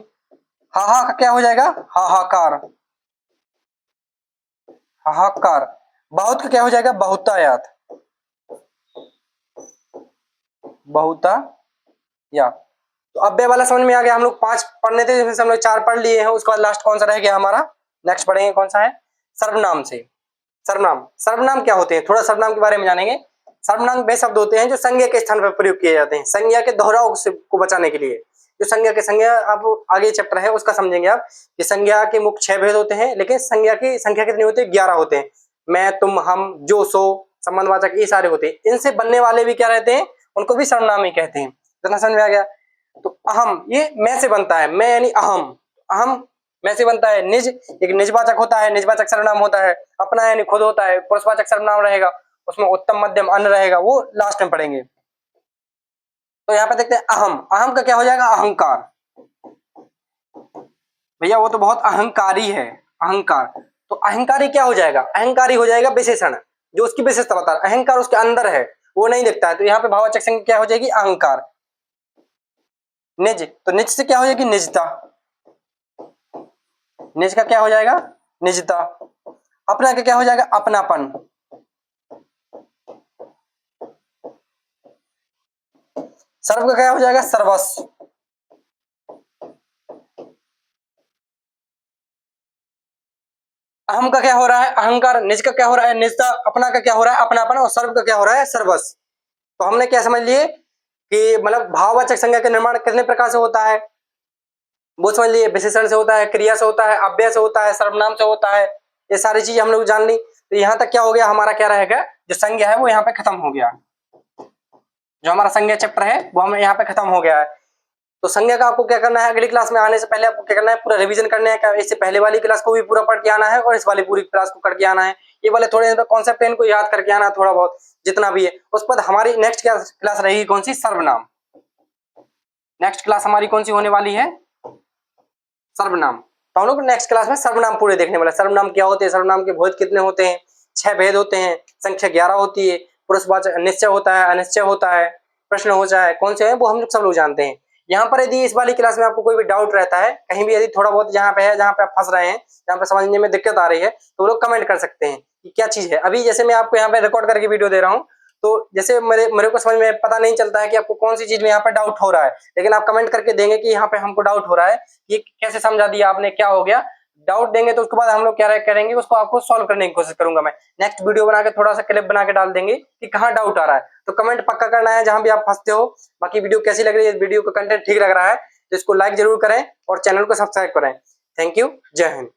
हाहा का क्या हो जाएगा, हाहाकार। हाहाकार। बहुत का क्या हो जाएगा, बहुतायात। बहुतायात। तो अव्यय वाला समझ में आ गया। हम लोग 5 पढ़ने थे, जिसमें से हम लोग 4 पढ़ लिए हैं। उसके बाद लास्ट कौन सा रह गया हमारा, नेक्स्ट पढ़ेंगे कौन सा है, सर्वनाम से। सर्वनाम, सर्वनाम क्या होते हैं, थोड़ा सर्वनाम के बारे में जानेंगे। सर्वनाम वे शब्द होते हैं जो संज्ञा के स्थान पर प्रयोग किए जाते हैं, संज्ञा के दोहराव को बचाने के लिए। जो संज्ञा आप आगे चैप्टर है उसका समझेंगे आप, कि संज्ञा के मुख्य 6 भेद होते हैं, लेकिन संज्ञा की संख्या कितनी होती है, 11 होते हैं। मैं, तुम, हम, जो, सो, संबंधवाचक, ये सारे होते हैं। इनसे बनने वाले भी क्या रहते हैं, उनको भी सर्वनाम ही कहते हैं। इतना समझ में आ गया। तो अहम, ये मैं से बनता है, मैं यानी अहम। अहम मैं से बनता है। निज, एक निजवाचक होता है, निजवाचक सर्वनाम होता है। अपना यानी खुद होता है, पुरुषवाचक सर्वनाम रहेगा, उसमें उत्तम मध्यम अन्य रहेगा, वो लास्ट में पढ़ेंगे। तो यहाँ पे देखते हैं अहम, अहम का क्या हो जाएगा, अहंकार। भैया वो तो बहुत अहंकारी है, अहंकार। तो अहंकारी क्या हो जाएगा, अहंकारी हो जाएगा विशेषण, जो उसकी विशेषता बता रहा है। अहंकार उसके अंदर है, वो नहीं दिखता है, तो यहाँ पे भाववाचक संज्ञा क्या हो जाएगी, अहंकार। निज, तो निज से क्या हो जाएगी, निजता। निज का क्या हो जाएगा, निजता। अपना का क्या हो जाएगा, अपनापन। सर्व का क्या हो जाएगा, सर्वस्व। अहम का क्या हो रहा है, अहंकार। निज का क्या हो रहा है, निजता। अपना का क्या हो रहा है, अपनापन। और सर्व का क्या हो रहा है, सर्वस्व। तो हमने क्या समझ लिए कि मतलब भाववाचक संज्ञा का निर्माण कितने प्रकार से होता है, वो समझ लिए, विशेषण से होता है, क्रिया से होता है, अव्यय से होता है, सर्वनाम से होता है, ये सारी चीज हम लोग जान ली। तो यहाँ तक क्या हो गया, हमारा क्या रहेगा, जो संज्ञा है वो यहाँ पे खत्म हो गया। जो हमारा संज्ञा चैप्टर है वो हमें यहाँ पे खत्म हो गया है। तो संज्ञा का आपको क्या करना है, अगली क्लास में आने से पहले आपको क्या करना है, पूरा रिवीजन करना है। इससे पहले वाली क्लास को भी पूरा पढ़ के आना है और इस वाली पूरी क्लास को करके आना है। ये वाले थोड़े कॉन्सेप्ट इनको याद करके आना, थोड़ा बहुत जितना भी है। उस पर हमारी नेक्स्ट क्लास रहेगी कौन सी, सर्वनाम। नेक्स्ट क्लास हमारी कौन सी होने वाली है, सर्वनाम। तो हम लोग नेक्स्ट क्लास में सर्वनाम पूरे देखने वाले। सर्वनाम क्या होते हैं, सर्वनाम के भेद कितने होते हैं, 6 भेद होते हैं, संख्या 11 होती है, पुरुषवाचक निश्चय होता है, अनिश्चय होता है, प्रश्न हो जाए, कौन से हैं वो हम लोग सब लोग जानते हैं। यहाँ पर यदि इस वाली क्लास में आपको कोई भी डाउट रहता है, कहीं भी यदि थोड़ा बहुत यहाँ पे है जहाँ पे आप फंस रहे हैं, जहाँ पे समझने में दिक्कत आ रही है, तो वो लोग कमेंट कर सकते हैं कि क्या चीज है। अभी जैसे मैं आपको यहाँ पे रिकॉर्ड करके वीडियो दे रहा हूँ, तो जैसे मेरे को समझ में पता नहीं चलता है कि आपको कौन सी चीज में यहाँ पे डाउट हो रहा है, लेकिन आप कमेंट करके देंगे कि यहाँ पे हमको डाउट हो रहा है, ये कैसे समझा दिया आपने, क्या हो गया, डाउट देंगे। तो उसके बाद हम लोग क्या करेंगे, उसको आपको सॉल्व करने की कोशिश करूंगा मैं। नेक्स्ट वीडियो बना के थोड़ा सा क्लिप बना के डाल देंगे कि कहाँ डाउट आ रहा है। तो कमेंट पक्का करना है जहां भी आप फंसते हो। बाकी वीडियो कैसी लग रही है, वीडियो का कंटेंट ठीक लग रहा है तो इसको लाइक जरूर करें और चैनल को सब्सक्राइब करें। थैंक यू, जय हिंद।